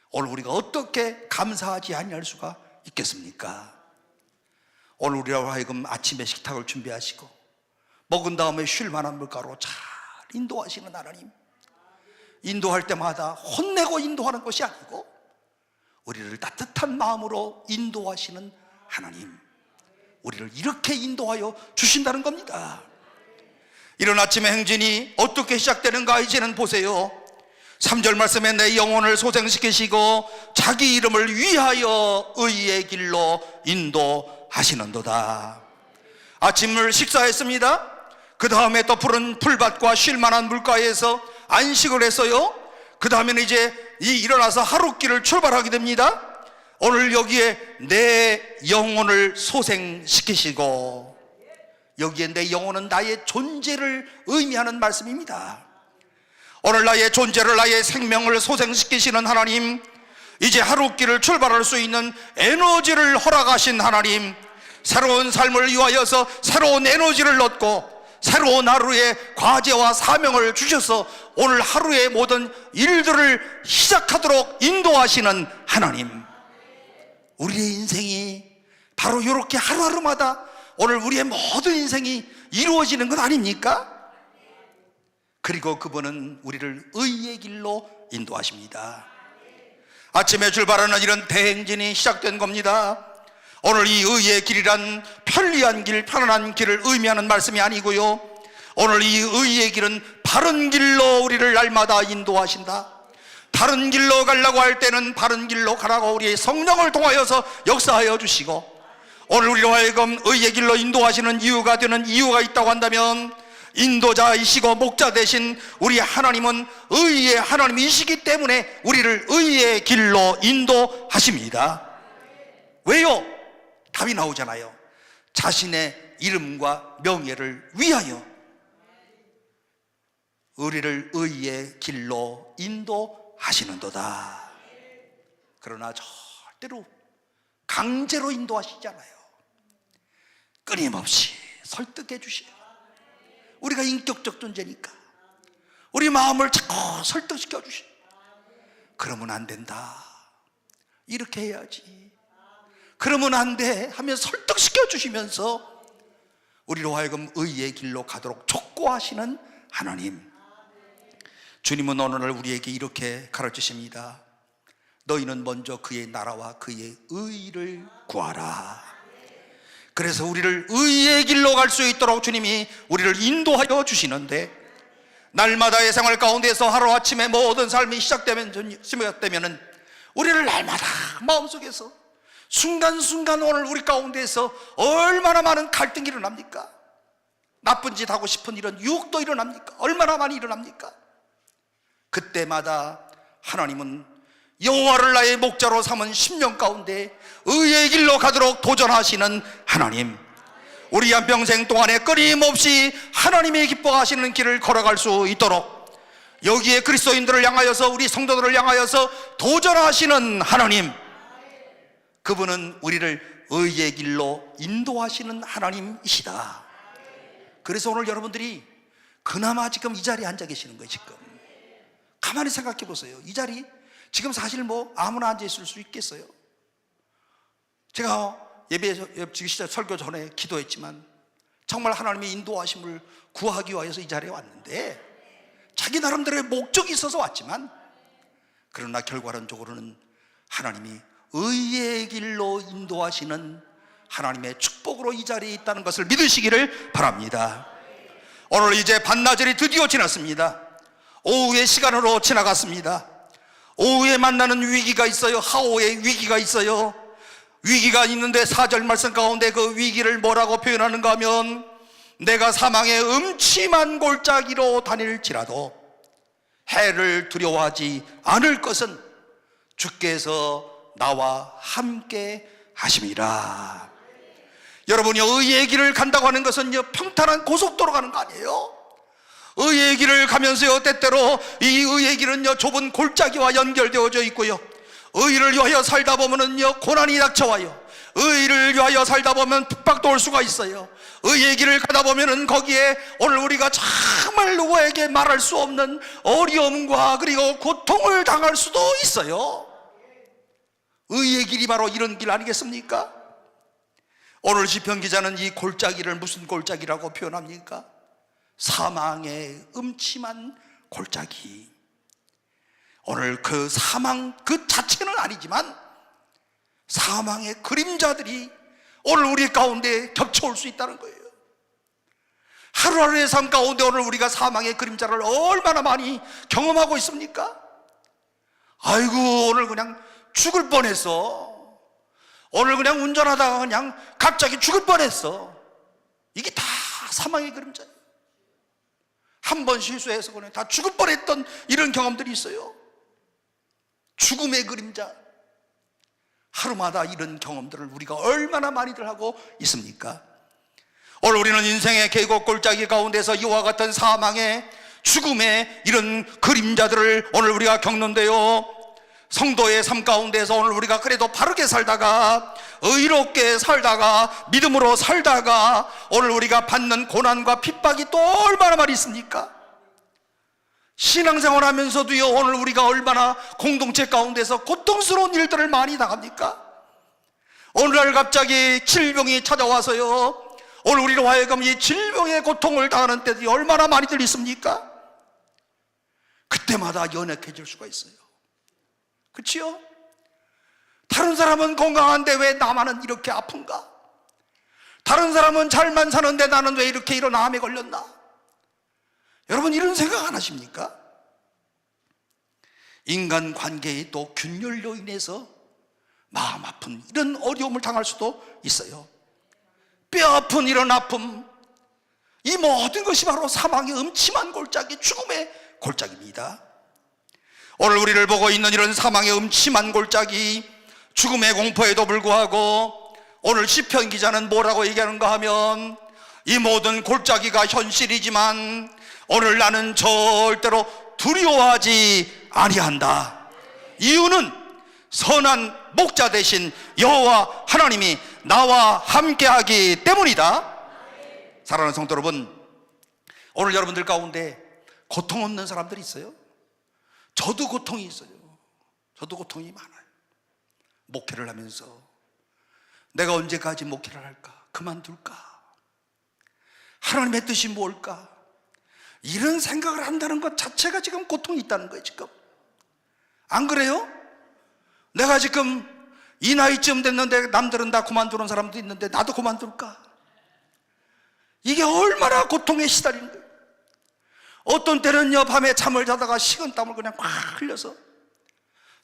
오늘 우리가 어떻게 감사하지 아니할 수가 있겠습니까? 오늘 우리로 하여금 아침에 식탁을 준비하시고 먹은 다음에 쉴 만한 물가로 잘 인도하시는 하나님, 인도할 때마다 혼내고 인도하는 것이 아니고 우리를 따뜻한 마음으로 인도하시는 하나님, 우리를 이렇게 인도하여 주신다는 겁니다. 이런 아침의 행진이 어떻게 시작되는가 이제는 보세요. 3절 말씀에 내 영혼을 소생시키시고 자기 이름을 위하여 의의 길로 인도하시는도다. 아침을 식사했습니다. 그 다음에 또 푸른 풀밭과 쉴만한 물가에서 안식을 했어요. 그 다음에는 이제 일어나서 하루길을 출발하게 됩니다. 오늘 여기에 내 영혼을 소생시키시고, 여기에 내 영혼은 나의 존재를 의미하는 말씀입니다. 오늘 나의 존재를, 나의 생명을 소생시키시는 하나님, 이제 하루길을 출발할 수 있는 에너지를 허락하신 하나님, 새로운 삶을 위하여서 새로운 에너지를 얻고 새로운 하루의 과제와 사명을 주셔서 오늘 하루의 모든 일들을 시작하도록 인도하시는 하나님, 우리의 인생이 바로 이렇게 하루하루마다 오늘 우리의 모든 인생이 이루어지는 것 아닙니까? 그리고 그분은 우리를 의의 길로 인도하십니다. 아침에 출발하는 이런 대행진이 시작된 겁니다. 오늘 이 의의 길이란 편리한 길, 편안한 길을 의미하는 말씀이 아니고요, 오늘 이 의의 길은 바른 길로 우리를 날마다 인도하신다. 다른 길로 가려고 할 때는 바른 길로 가라고 우리의 성령을 통하여서 역사하여 주시고, 오늘 우리로 하여금 의의 길로 인도하시는 이유가 되는 이유가 있다고 한다면, 인도자이시고 목자 되신 우리 하나님은 의의 하나님이시기 때문에 우리를 의의 길로 인도하십니다. 왜요? 답이 나오잖아요. 자신의 이름과 명예를 위하여 우리를 의의 길로 인도하시는도다. 그러나 절대로 강제로 인도하시잖아요. 끊임없이 설득해 주셔요. 우리가 인격적 존재니까 우리 마음을 자꾸 설득시켜 주셔요. 그러면 안 된다, 이렇게 해야지, 그러면 안 돼 하면 설득시켜 주시면서 우리로 하여금 의의 길로 가도록 촉구하시는 하나님, 주님은 오늘 우리에게 이렇게 가르치십니다. 너희는 먼저 그의 나라와 그의 의를 구하라. 그래서 우리를 의의 길로 갈 수 있도록 주님이 우리를 인도하여 주시는데, 날마다의 생활 가운데서 하루아침에 모든 삶이 시작되면은 우리를 날마다 마음속에서 순간순간 오늘 우리 가운데서 얼마나 많은 갈등이 일어납니까? 나쁜 짓 하고 싶은 이런 유혹도 일어납니까? 얼마나 많이 일어납니까? 그때마다 하나님은 여호와를 나의 목자로 삼은 심령 가운데 의의 길로 가도록 도전하시는 하나님, 우리 한평생 동안에 끊임없이 하나님이 기뻐하시는 길을 걸어갈 수 있도록 여기에 그리스도인들을 향하여서 우리 성도들을 향하여서 도전하시는 하나님, 그분은 우리를 의의 길로 인도하시는 하나님이시다. 그래서 오늘 여러분들이 그나마 지금 이 자리에 앉아 계시는 거예요. 지금 가만히 생각해 보세요. 이 자리 지금 사실 뭐 아무나 앉아 있을 수 있겠어요? 제가 예배 시작 설교 전에 기도했지만 정말 하나님의 인도하심을 구하기 위해서 이 자리에 왔는데 자기 나름대로의 목적이 있어서 왔지만, 그러나 결과론적으로는 하나님이 의의 길로 인도하시는 하나님의 축복으로 이 자리에 있다는 것을 믿으시기를 바랍니다. 오늘 이제 반나절이 드디어 지났습니다. 오후의 시간으로 지나갔습니다. 오후에 만나는 위기가 있어요. 하오의 위기가 있어요. 위기가 있는데 4절 말씀 가운데 그 위기를 뭐라고 표현하는가 하면, 내가 사망의 음침한 골짜기로 다닐지라도 해를 두려워하지 않을 것은 주께서 나와 함께 하심이라. 여러분이 의의 길을 간다고 하는 것은요, 평탄한 고속도로 가는 거 아니에요. 의의 길을 가면서요, 때때로 이 의의 길은요 좁은 골짜기와 연결되어져 있고요, 의를 위하여 살다 보면은요 고난이 닥쳐와요. 의를 위하여 살다 보면 핍박도 올 수가 있어요. 의의 길을 가다 보면은 거기에 오늘 우리가 정말 누구에게 말할 수 없는 어려움과 그리고 고통을 당할 수도 있어요. 의의 길이 바로 이런 길 아니겠습니까? 오늘 시편 기자는 이 골짜기를 무슨 골짜기라고 표현합니까? 사망의 음침한 골짜기. 오늘 그 사망 그 자체는 아니지만 사망의 그림자들이 오늘 우리 가운데 겹쳐올 수 있다는 거예요. 하루하루의 삶 가운데 오늘 우리가 사망의 그림자를 얼마나 많이 경험하고 있습니까? 아이고, 오늘 그냥 죽을 뻔했어. 오늘 그냥 운전하다가 그냥 갑자기 죽을 뻔했어. 이게 다 사망의 그림자예요. 한 번 실수해서 그냥 다 죽을 뻔했던 이런 경험들이 있어요. 죽음의 그림자. 하루마다 이런 경험들을 우리가 얼마나 많이들 하고 있습니까? 오늘 우리는 인생의 계곡 골짜기 가운데서 이와 같은 사망의 죽음의 이런 그림자들을 오늘 우리가 겪는데요, 성도의 삶 가운데서 오늘 우리가 그래도 바르게 살다가 의롭게 살다가 믿음으로 살다가 오늘 우리가 받는 고난과 핍박이 또 얼마나 많이 있습니까? 신앙생활 하면서도요, 오늘 우리가 얼마나 공동체 가운데서 고통스러운 일들을 많이 당합니까? 오늘날 갑자기 질병이 찾아와서요, 오늘 우리로 하여금 이 질병의 고통을 당하는 때들이 얼마나 많이들 있습니까? 그때마다 연약해질 수가 있어요. 그렇지요? 다른 사람은 건강한데 왜 나만은 이렇게 아픈가? 다른 사람은 잘만 사는데 나는 왜 이렇게 이런 암에 걸렸나? 여러분, 이런 생각 안 하십니까? 인간관계의 또 균열로 인해서 마음 아픈 이런 어려움을 당할 수도 있어요. 뼈 아픈 이런 아픔, 이 모든 것이 바로 사망의 음침한 골짜기, 죽음의 골짜기입니다. 오늘 우리를 보고 있는 이런 사망의 음침한 골짜기, 죽음의 공포에도 불구하고 오늘 시편 기자는 뭐라고 얘기하는가 하면, 이 모든 골짜기가 현실이지만 오늘 나는 절대로 두려워하지 아니한다. 이유는 선한 목자 되신 여호와 하나님이 나와 함께하기 때문이다. 사랑하는 성도 여러분, 오늘 여러분들 가운데 고통 없는 사람들이 있어요. 저도 고통이 있어요. 저도 고통이 많아요. 목회를 하면서 내가 언제까지 목회를 할까? 그만둘까? 하나님의 뜻이 뭘까? 이런 생각을 한다는 것 자체가 지금 고통이 있다는 거예요. 지금 안 그래요? 내가 지금 이 나이쯤 됐는데 남들은 다 그만두는 사람도 있는데 나도 그만둘까? 이게 얼마나 고통에 시달리는 거예요. 어떤 때는요, 밤에 잠을 자다가 식은땀을 그냥 막 흘려서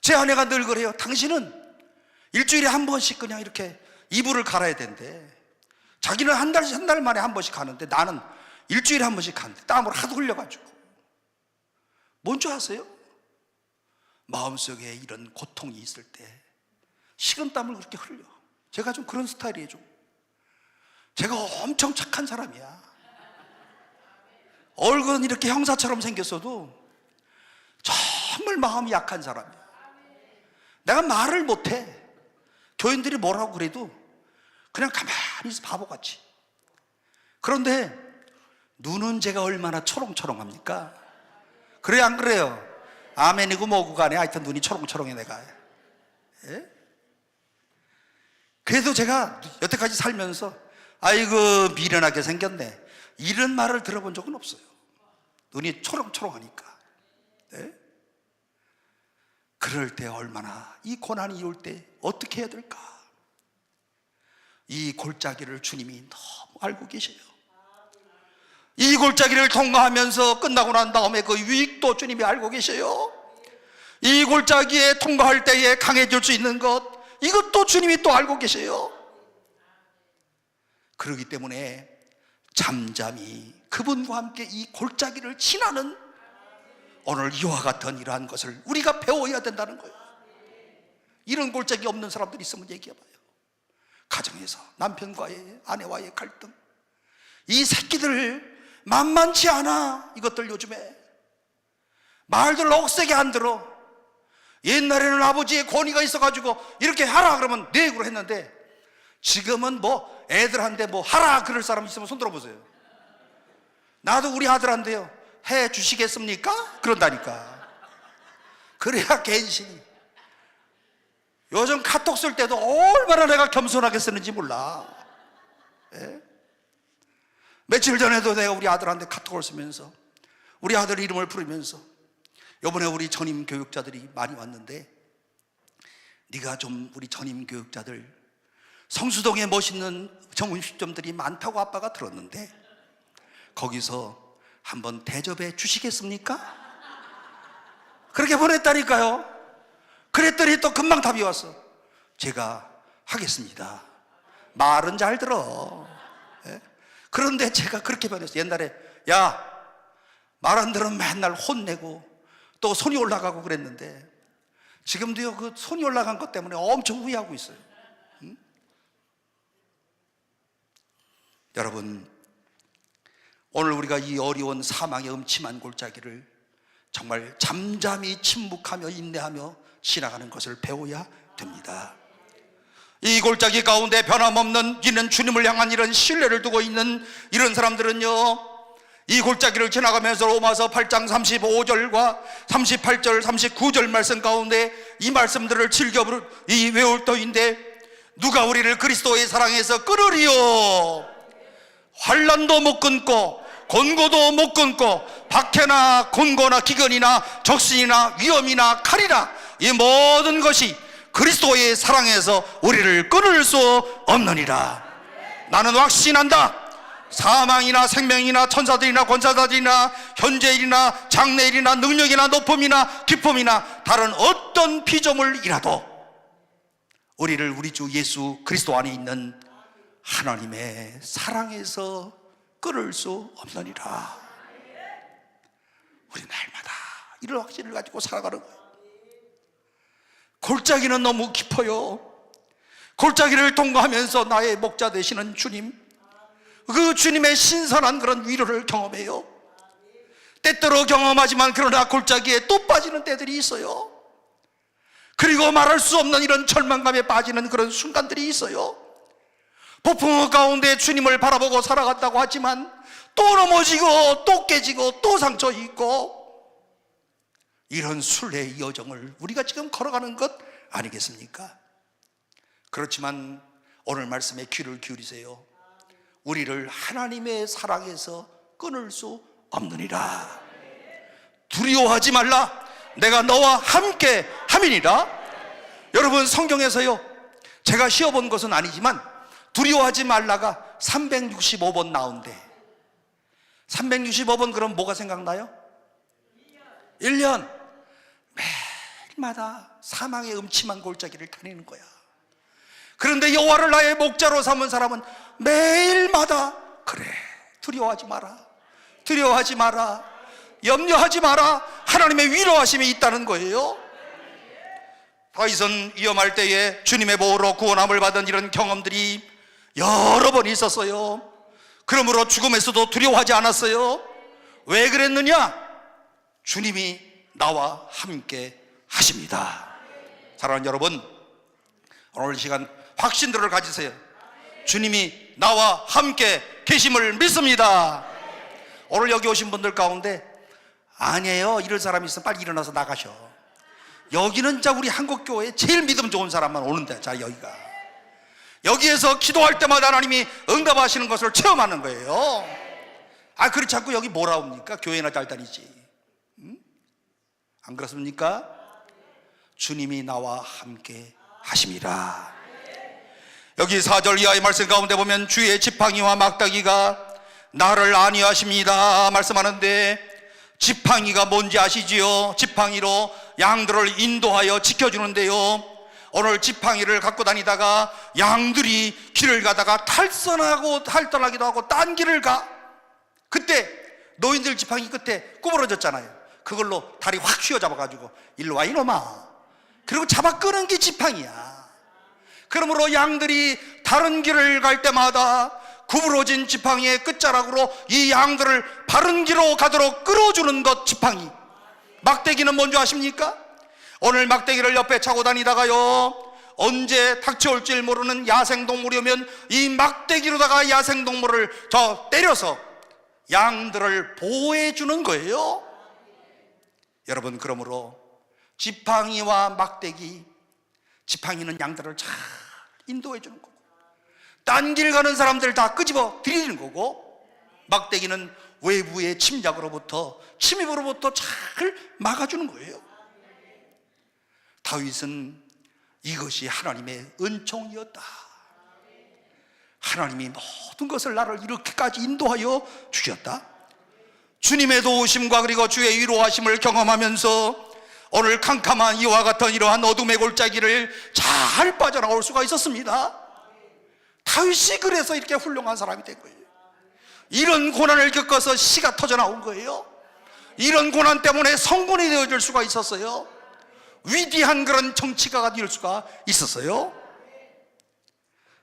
제 아내가 늘 그래요. 당신은 일주일에 한 번씩 그냥 이렇게 이불을 갈아야 된대. 자기는 한 달 만에 한 번씩 가는데 나는 일주일에 한 번씩 가는데 땀을 하도 흘려가지고. 뭔 줄 아세요? 마음속에 이런 고통이 있을 때 식은땀을 그렇게 흘려. 제가 좀 그런 스타일이에요. 좀 제가 엄청 착한 사람이야. 얼굴은 이렇게 형사처럼 생겼어도 정말 마음이 약한 사람이야. 내가 말을 못해. 교인들이 뭐라고 그래도 그냥 가만히 있어, 바보같이. 그런데 눈은 제가 얼마나 초롱초롱합니까? 그래요, 안 그래요? 아멘이고 뭐고 간에 하여튼 눈이 초롱초롱해 내가. 예? 그래도 제가 여태까지 살면서 아이고 미련하게 생겼네 이런 말을 들어본 적은 없어요. 눈이 초롱초롱하니까. 네? 그럴 때 얼마나 이 고난이 올 때 어떻게 해야 될까? 이 골짜기를 주님이 너무 알고 계셔요. 이 골짜기를 통과하면서 끝나고 난 다음에 그 유익도 주님이 알고 계셔요. 이 골짜기에 통과할 때에 강해질 수 있는 것, 이것도 주님이 또 알고 계셔요. 그렇기 때문에 잠잠히 그분과 함께 이 골짜기를 지나는 오늘 이와 같은 이러한 것을 우리가 배워야 된다는 거예요. 이런 골짜기 없는 사람들이 있으면 얘기해봐요. 가정에서 남편과의, 아내와의 갈등, 이 새끼들 만만치 않아. 이것들 요즘에 말들 억세게 안 들어. 옛날에는 아버지의 권위가 있어가지고 이렇게 하라 그러면 네 그러 했는데 지금은 뭐 애들한테 뭐 하라 그럴 사람 있으면 손 들어보세요. 나도 우리 아들한테요, 해 주시겠습니까? 그런다니까. 그래야 괜시니. 요즘 카톡 쓸 때도 얼마나 내가 겸손하게 쓰는지 몰라. 예? 며칠 전에도 내가 우리 아들한테 카톡을 쓰면서 우리 아들 이름을 부르면서 이번에 우리 전임 교육자들이 많이 왔는데 네가 좀 우리 전임 교육자들 성수동에 멋있는 점심점들이 많다고 아빠가 들었는데 거기서 한번 대접해 주시겠습니까? 그렇게 보냈다니까요. 그랬더니 또 금방 답이 왔어. 제가 하겠습니다. 말은 잘 들어. 예? 그런데 제가 그렇게 변했어요. 옛날에 야, 말 안 들으면 맨날 혼내고 또 손이 올라가고 그랬는데 지금도요, 그 손이 올라간 것 때문에 엄청 후회하고 있어요. 응? 여러분, 오늘 우리가 이 어려운 사망의 음침한 골짜기를 정말 잠잠히 침묵하며 인내하며 지나가는 것을 배워야 됩니다. 이 골짜기 가운데 변함없는 이는 주님을 향한 이런 신뢰를 두고 있는 이런 사람들은요, 이 골짜기를 지나가면서 로마서 8장 35절과 38절 39절 말씀 가운데 이 말씀들을 즐겨 외울 터인데 누가 우리를 그리스도의 사랑에서 끊으리요? 환난도 못 끊고 곤고도 못 끊고 박해나 곤고나 기근이나 적신이나 위험이나 칼이나 이 모든 것이 그리스도의 사랑에서 우리를 끊을 수 없느니라. 나는 확신한다. 사망이나 생명이나 천사들이나 권사들이나 현재일이나 장래일이나 능력이나 높음이나 기쁨이나 다른 어떤 피조물이라도 우리를 우리 주 예수 그리스도 안에 있는 하나님의 사랑에서 끊을 수 없느니라. 우리 날마다 이런 확신을 가지고 살아가는 거예요. 골짜기는 너무 깊어요. 골짜기를 통과하면서 나의 목자 되시는 주님, 그 주님의 신선한 그런 위로를 경험해요. 때때로 경험하지만 그러나 골짜기에 또 빠지는 때들이 있어요. 그리고 말할 수 없는 이런 절망감에 빠지는 그런 순간들이 있어요. 폭풍 가운데 주님을 바라보고 살아갔다고 하지만 또 넘어지고 또 깨지고 또 상처 입고 이런 순례의 여정을 우리가 지금 걸어가는 것 아니겠습니까? 그렇지만 오늘 말씀에 귀를 기울이세요. 우리를 하나님의 사랑에서 끊을 수 없느니라. 두려워하지 말라. 내가 너와 함께 함이니라. 여러분, 성경에서요, 제가 쉬어본 것은 아니지만 두려워하지 말라가 365번 나온대. 365번 그럼 뭐가 생각나요? 1년 매일마다 사망의 음침한 골짜기를 다니는 거야. 그런데 여호와를 나의 목자로 삼은 사람은 매일마다 그래, 두려워하지 마라, 두려워하지 마라, 염려하지 마라, 하나님의 위로하심이 있다는 거예요. 다윗은 위험할 때에 주님의 보호로 구원함을 받은 이런 경험들이 여러 번 있었어요. 그러므로 죽음에서도 두려워하지 않았어요. 왜 그랬느냐? 주님이 나와 함께 하십니다. 사랑하는 여러분, 오늘 이 시간 확신들을 가지세요. 주님이 나와 함께 계심을 믿습니다. 오늘 여기 오신 분들 가운데 아니에요, 이런 사람이 있으면 빨리 일어나서 나가셔. 여기는 진짜 우리 한국교회에 제일 믿음 좋은 사람만 오는데, 자, 여기에서 기도할 때마다 하나님이 응답하시는 것을 체험하는 거예요. 아, 그렇지 않고 여기 뭐라 옵니까? 교회나 잘 다니지. 안 그렇습니까? 주님이 나와 함께 하심이라. 여기 4절 이하의 말씀 가운데 보면 주의 지팡이와 막다기가 나를 안위하십니다 말씀하는데, 지팡이가 뭔지 아시지요? 지팡이로 양들을 인도하여 지켜주는데요, 오늘 지팡이를 갖고 다니다가 양들이 길을 가다가 탈선하기도 하고 딴 길을 가. 그때 노인들 지팡이 끝에 구부러졌잖아요. 그걸로 다리 확 휘어잡아가지고 일로 와 이놈아, 그리고 잡아 끄는 게 지팡이야. 그러므로 양들이 다른 길을 갈 때마다 구부러진 지팡이의 끝자락으로 이 양들을 바른 길로 가도록 끌어주는 것, 지팡이. 막대기는 뭔지 아십니까? 오늘 막대기를 옆에 차고 다니다가요, 언제 닥쳐올지 모르는 야생동물이 오면 이 막대기로다가 야생동물을 때려서 양들을 보호해주는 거예요. 여러분, 그러므로 지팡이와 막대기, 지팡이는 양들을 잘 인도해주는 거고, 딴 길 가는 사람들 다 끄집어 들이는 거고, 막대기는 외부의 침입으로부터 잘 막아주는 거예요. 다윗은 이것이 하나님의 은총이었다. 하나님이 모든 것을 나를 이렇게까지 인도하여 주셨다. 주님의 도우심과 그리고 주의 위로하심을 경험하면서 오늘 캄캄한 이와 같은 이러한 어둠의 골짜기를 잘 빠져나올 수가 있었습니다. 다윗이 그래서 이렇게 훌륭한 사람이 된 거예요. 이런 고난을 겪어서 시가 터져 나온 거예요. 이런 고난 때문에 성군이 되어줄 수가 있었어요. 위대한 그런 정치가가 될 수가 있었어요.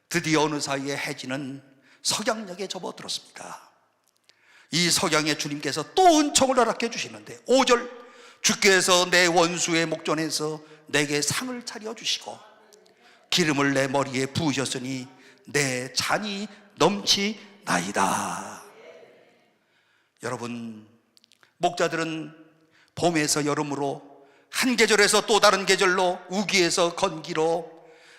드디어 어느 사이에 해지는 석양역에 접어들었습니다. 이 석양에 주님께서 또 은총을 허락해 주시는데, 5절, 주께서 내 원수의 목전에서 내게 상을 차려주시고 기름을 내 머리에 부으셨으니 내 잔이 넘치나이다. 여러분, 목자들은 봄에서 여름으로, 한 계절에서 또 다른 계절로, 우기에서 건기로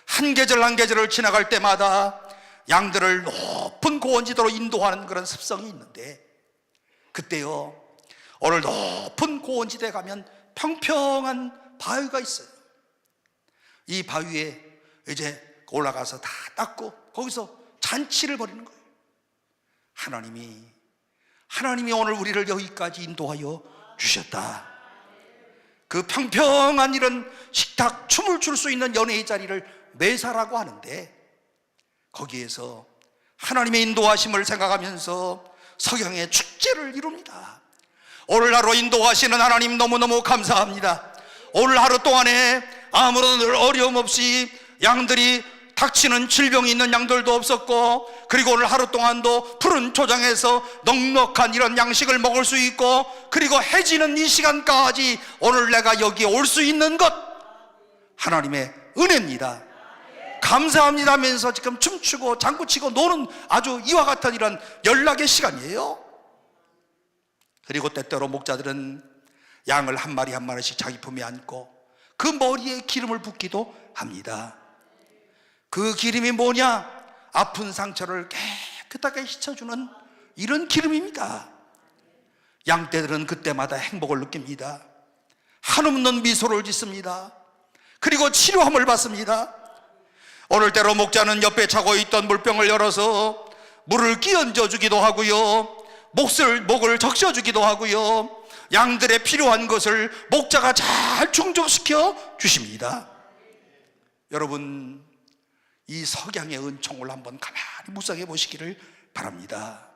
한 계절 한 계절을 지나갈 때마다 양들을 높은 고원지대로 인도하는 그런 습성이 있는데, 그때요, 오늘 높은 고원지대에 가면 평평한 바위가 있어요. 이 바위에 이제 올라가서 다 닦고 거기서 잔치를 벌이는 거예요. 하나님이 오늘 우리를 여기까지 인도하여 주셨다. 그 평평한 이런 식탁, 춤을 출 수 있는 연회의 자리를 매사라고 하는데, 거기에서 하나님의 인도하심을 생각하면서 석양의 축제를 이룹니다. 오늘 하루 인도하시는 하나님 너무너무 감사합니다. 오늘 하루 동안에 아무런 어려움 없이 양들이 닥치는 질병이 있는 양들도 없었고, 그리고 오늘 하루 동안도 푸른 초장에서 넉넉한 이런 양식을 먹을 수 있고, 그리고 해지는 이 시간까지 오늘 내가 여기에 올 수 있는 것, 하나님의 은혜입니다. 감사합니다 하면서 지금 춤추고 장구치고 노는 아주 이와 같은 이런 연락의 시간이에요. 그리고 때때로 목자들은 양을 한 마리 한 마리씩 자기 품에 안고 그 머리에 기름을 붓기도 합니다. 그 기름이 뭐냐? 아픈 상처를 깨끗하게 씻어주는 이런 기름입니다. 양떼들은 그때마다 행복을 느낍니다. 한없는 미소를 짓습니다. 그리고 치료함을 받습니다. 오늘 때로 목자는 옆에 차고 있던 물병을 열어서 물을 끼얹어 주기도 하고요, 목을 적셔주기도 하고요, 양들의 필요한 것을 목자가 잘 충족시켜 주십니다. 여러분, 이 석양의 은총을 한번 가만히 묵상해 보시기를 바랍니다.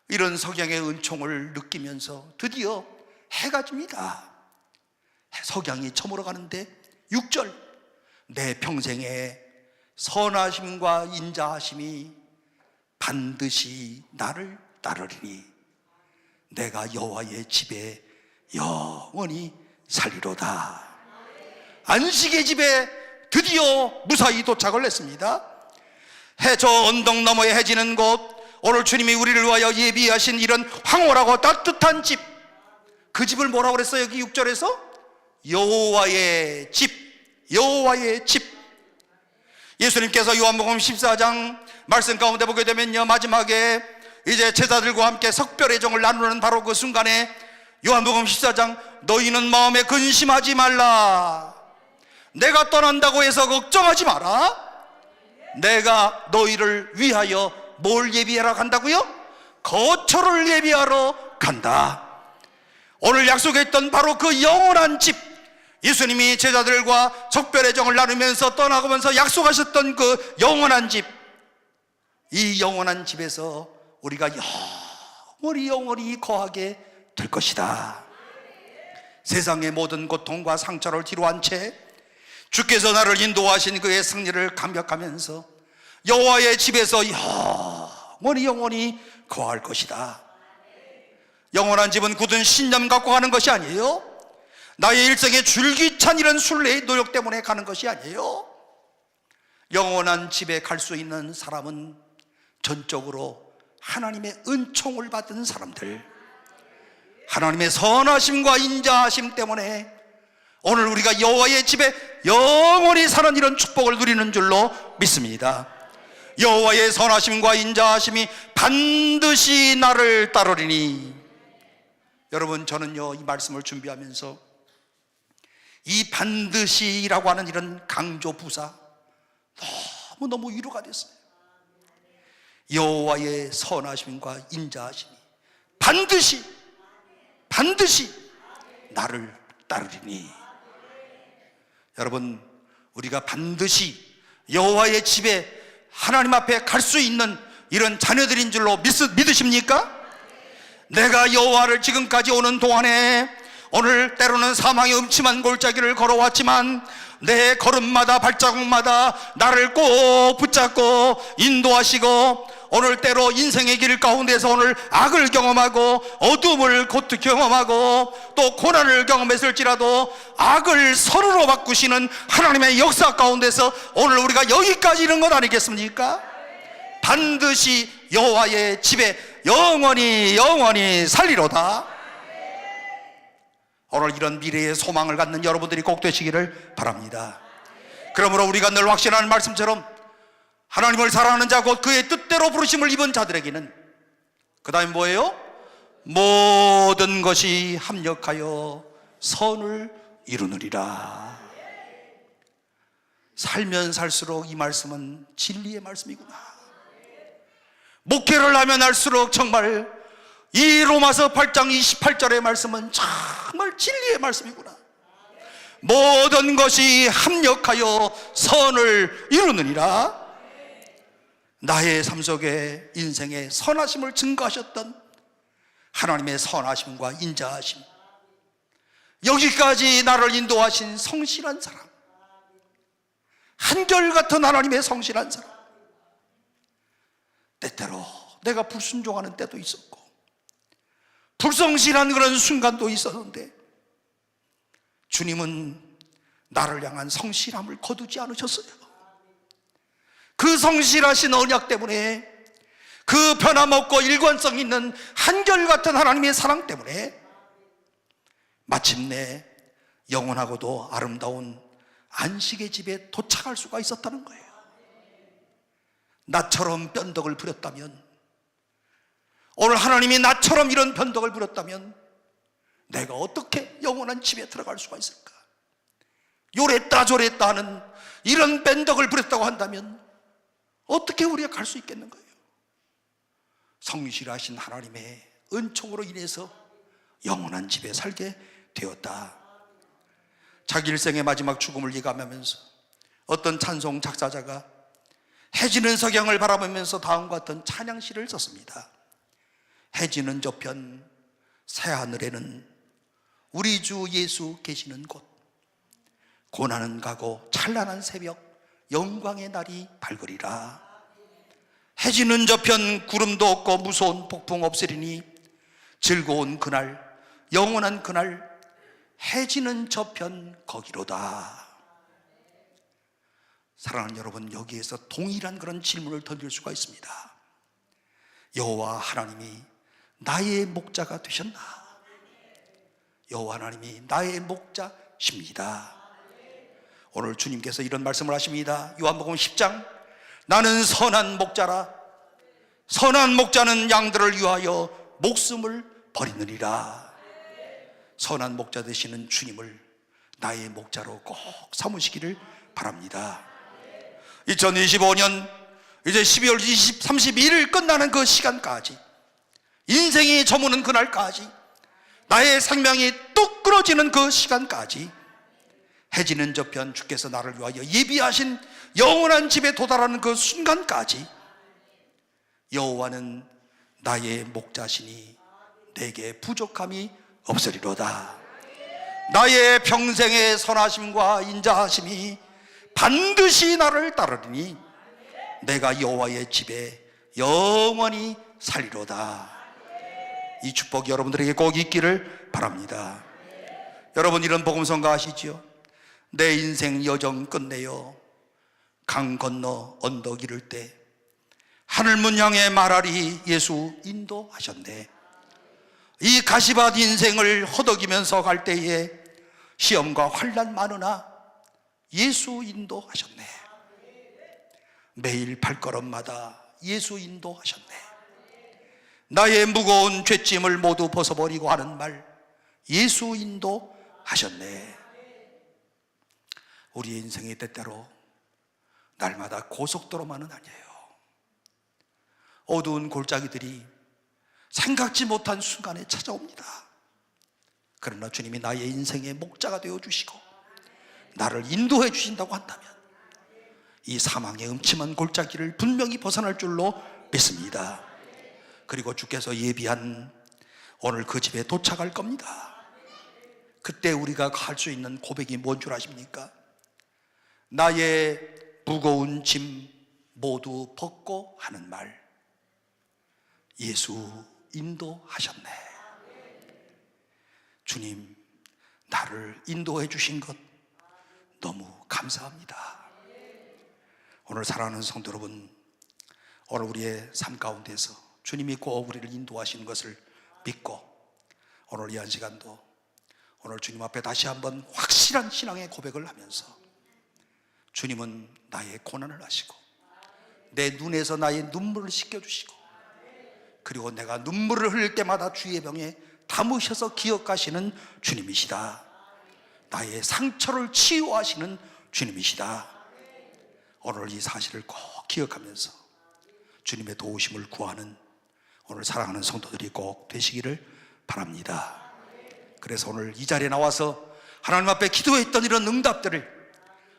이런 석양의 은총을 느끼면서 드디어 해가 집니다. 석양이 저물어 가는데 6절, 내 평생에 선하심과 인자하심이 반드시 나를 따르리니 내가 여호와의 집에 영원히 살리로다. 안식의 집에 드디어 무사히 도착을 했습니다. 저 언덕 너머에 해지는 곳, 오늘 주님이 우리를 위하여 예비하신 이런 황홀하고 따뜻한 집, 그 집을 뭐라고 그랬어요? 여기 6절에서 여호와의 집, 여호와의 집. 예수님께서 요한복음 14장 말씀 가운데 보게 되면요, 마지막에 이제 제자들과 함께 석별의 정을 나누는 바로 그 순간에 요한복음 14장, 너희는 마음에 근심하지 말라, 내가 떠난다고 해서 걱정하지 마라, 내가 너희를 위하여 뭘 예비하러 간다고요? 거처를 예비하러 간다. 오늘 약속했던 바로 그 영원한 집, 예수님이 제자들과 적별의 정을 나누면서 떠나가면서 약속하셨던 그 영원한 집, 이 영원한 집에서 우리가 영원히 거하게 될 것이다. 세상의 모든 고통과 상처를 뒤로한 채 주께서 나를 인도하신 그의 승리를 감격하면서 여호와의 집에서 영원히 거할 것이다. 영원한 집은 굳은 신념 갖고 가는 것이 아니에요. 나의 일생의 줄기찬 이런 순례의 노력 때문에 가는 것이 아니에요. 영원한 집에 갈 수 있는 사람은 전적으로 하나님의 은총을 받은 사람들, 하나님의 선하심과 인자하심 때문에 오늘 우리가 여호와의 집에 영원히 사는 이런 축복을 누리는 줄로 믿습니다. 여호와의 선하심과 인자하심이 반드시 나를 따르리니. 여러분, 저는요, 이 말씀을 준비하면서 이 반드시라고 하는 이런 강조 부사 너무 위로가 됐어요. 여호와의 선하심과 인자하심이 반드시 나를 따르리니. 여러분, 우리가 반드시 여호와의 집에 하나님 앞에 갈 수 있는 이런 자녀들인 줄로 믿으십니까? 내가 여호와를 지금까지 오는 동안에 오늘 때로는 사망의 음침한 골짜기를 걸어왔지만 내 걸음마다 발자국마다 나를 꼭 붙잡고 인도하시고, 오늘 때로 인생의 길 가운데서 오늘 악을 경험하고 어둠을 곧 경험하고 또 고난을 경험했을지라도 악을 선으로 바꾸시는 하나님의 역사 가운데서 오늘 우리가 여기까지 이른 것 아니겠습니까? 반드시 여호와의 집에 영원히 살리로다. 오늘 이런 미래의 소망을 갖는 여러분들이 꼭 되시기를 바랍니다. 그러므로 우리가 늘 확신하는 말씀처럼 하나님을 사랑하는 자, 곧 그의 뜻대로 부르심을 입은 자들에게는 그 다음에 뭐예요? 모든 것이 합력하여 선을 이루느리라. 살면 살수록 이 말씀은 진리의 말씀이구나. 목회를 하면 할수록 정말 이 로마서 8장 28절의 말씀은 정말 진리의 말씀이구나. 모든 것이 합력하여 선을 이루느니라. 나의 삶 속에 인생의 선하심을 증거하셨던 하나님의 선하심과 인자하심, 여기까지 나를 인도하신 성실한 사람, 한결같은 하나님의 성실한 사람. 때때로 내가 불순종하는 때도 있었고 불성실한 그런 순간도 있었는데 주님은 나를 향한 성실함을 거두지 않으셨어요. 그 성실하신 언약 때문에, 그 변함없고 일관성 있는 한결같은 하나님의 사랑 때문에 마침내 영원하고도 아름다운 안식의 집에 도착할 수가 있었다는 거예요. 나처럼 변덕을 부렸다면, 오늘 하나님이 나처럼 이런 변덕을 부렸다면 내가 어떻게 영원한 집에 들어갈 수가 있을까? 요랬다 저랬다 하는 이런 변덕을 부렸다고 한다면 어떻게 우리가 갈 수 있겠는 거예요? 성실하신 하나님의 은총으로 인해서 영원한 집에 살게 되었다. 자기 일생의 마지막 죽음을 예감하면서 어떤 찬송 작사자가 해지는 석양을 바라보면서 다음과 같은 찬양시를 썼습니다. 해지는 저편 새하늘에는 우리 주 예수 계시는 곳, 고난은 가고 찬란한 새벽 영광의 날이 밝으리라. 해지는 저편 구름도 없고 무서운 폭풍 없으리니 즐거운 그날 영원한 그날 해지는 저편 거기로다. 사랑하는 여러분, 여기에서 동일한 그런 질문을 던질 수가 있습니다. 여호와 하나님이 나의 목자가 되셨나? 여호와 하나님이 나의 목자십니다. 오늘 주님께서 이런 말씀을 하십니다. 요한복음 10장, 나는 선한 목자라. 선한 목자는 양들을 위하여 목숨을 버리느니라. 선한 목자 되시는 주님을 나의 목자로 꼭 삼으시기를 바랍니다. 2025년 이제 12월 31일 끝나는 그 시간까지, 인생이 저무는 그날까지, 나의 생명이 뚝 끊어지는 그 시간까지, 해지는 저편 주께서 나를 위하여 예비하신 영원한 집에 도달하는 그 순간까지 여호와는 나의 목자시니 내게 부족함이 없으리로다. 나의 평생의 선하심과 인자하심이 반드시 나를 따르리니 내가 여호와의 집에 영원히 살리로다. 이 축복이 여러분들에게 꼭 있기를 바랍니다. 여러분, 이런 복음성가 아시죠? 내 인생 여정 끝내요 강 건너 언덕 이를 때 하늘문 향해 말하리 예수 인도하셨네. 이 가시밭 인생을 허덕이면서 갈 때에 시험과 환난 많으나 예수 인도하셨네. 매일 발걸음마다 예수 인도하셨네. 나의 무거운 죄짐을 모두 벗어버리고 하는 말 예수 인도하셨네. 우리의 인생의 때때로 날마다 고속도로만은 아니에요. 어두운 골짜기들이 생각지 못한 순간에 찾아옵니다. 그러나 주님이 나의 인생의 목자가 되어주시고 나를 인도해 주신다고 한다면 이 사망의 음침한 골짜기를 분명히 벗어날 줄로 믿습니다. 그리고 주께서 예비한 오늘 그 집에 도착할 겁니다. 그때 우리가 할 수 있는 고백이 뭔 줄 아십니까? 나의 무거운 짐 모두 벗고 하는 말 예수 인도하셨네. 주님, 나를 인도해 주신 것 너무 감사합니다. 오늘 사랑하는 성도 여러분, 오늘 우리의 삶 가운데서 주님이 꼭 우리를 인도하시는 것을 믿고 오늘 이 한 시간도 오늘 주님 앞에 다시 한번 확실한 신앙의 고백을 하면서 주님은 나의 고난을 하시고 내 눈에서 나의 눈물을 씻겨주시고 그리고 내가 눈물을 흘릴 때마다 주의 병에 담으셔서 기억하시는 주님이시다. 나의 상처를 치유하시는 주님이시다. 오늘 이 사실을 꼭 기억하면서 주님의 도우심을 구하는 오늘 사랑하는 성도들이 꼭 되시기를 바랍니다. 그래서 오늘 이 자리에 나와서 하나님 앞에 기도했던 이런 응답들을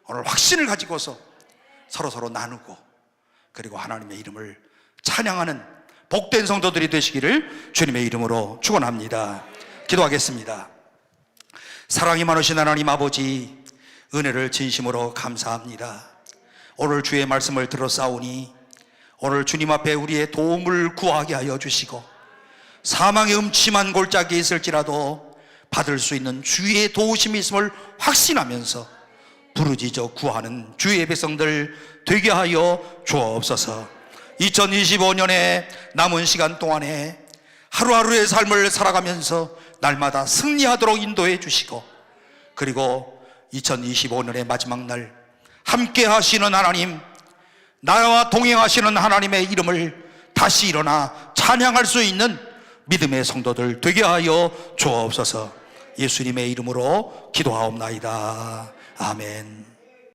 오늘 확신을 가지고서 서로 나누고 그리고 하나님의 이름을 찬양하는 복된 성도들이 되시기를 주님의 이름으로 축원합니다. 기도하겠습니다. 사랑이 많으신 하나님 아버지, 은혜를 진심으로 감사합니다. 오늘 주의 말씀을 들었사오니 오늘 주님 앞에 우리의 도움을 구하게 하여 주시고 사망의 음침한 골짜기에 있을지라도 받을 수 있는 주의 도우심이 있음을 확신하면서 부르짖어 구하는 주의 백성들 되게 하여 주옵소서. 2025년의 남은 시간 동안에 하루하루의 삶을 살아가면서 날마다 승리하도록 인도해 주시고 그리고 2025년의 마지막 날 함께 하시는 하나님, 나와 동행하시는 하나님의 이름을 다시 일어나 찬양할 수 있는 믿음의 성도들 되게 하여 주옵소서. 예수님의 이름으로 기도하옵나이다. 아멘.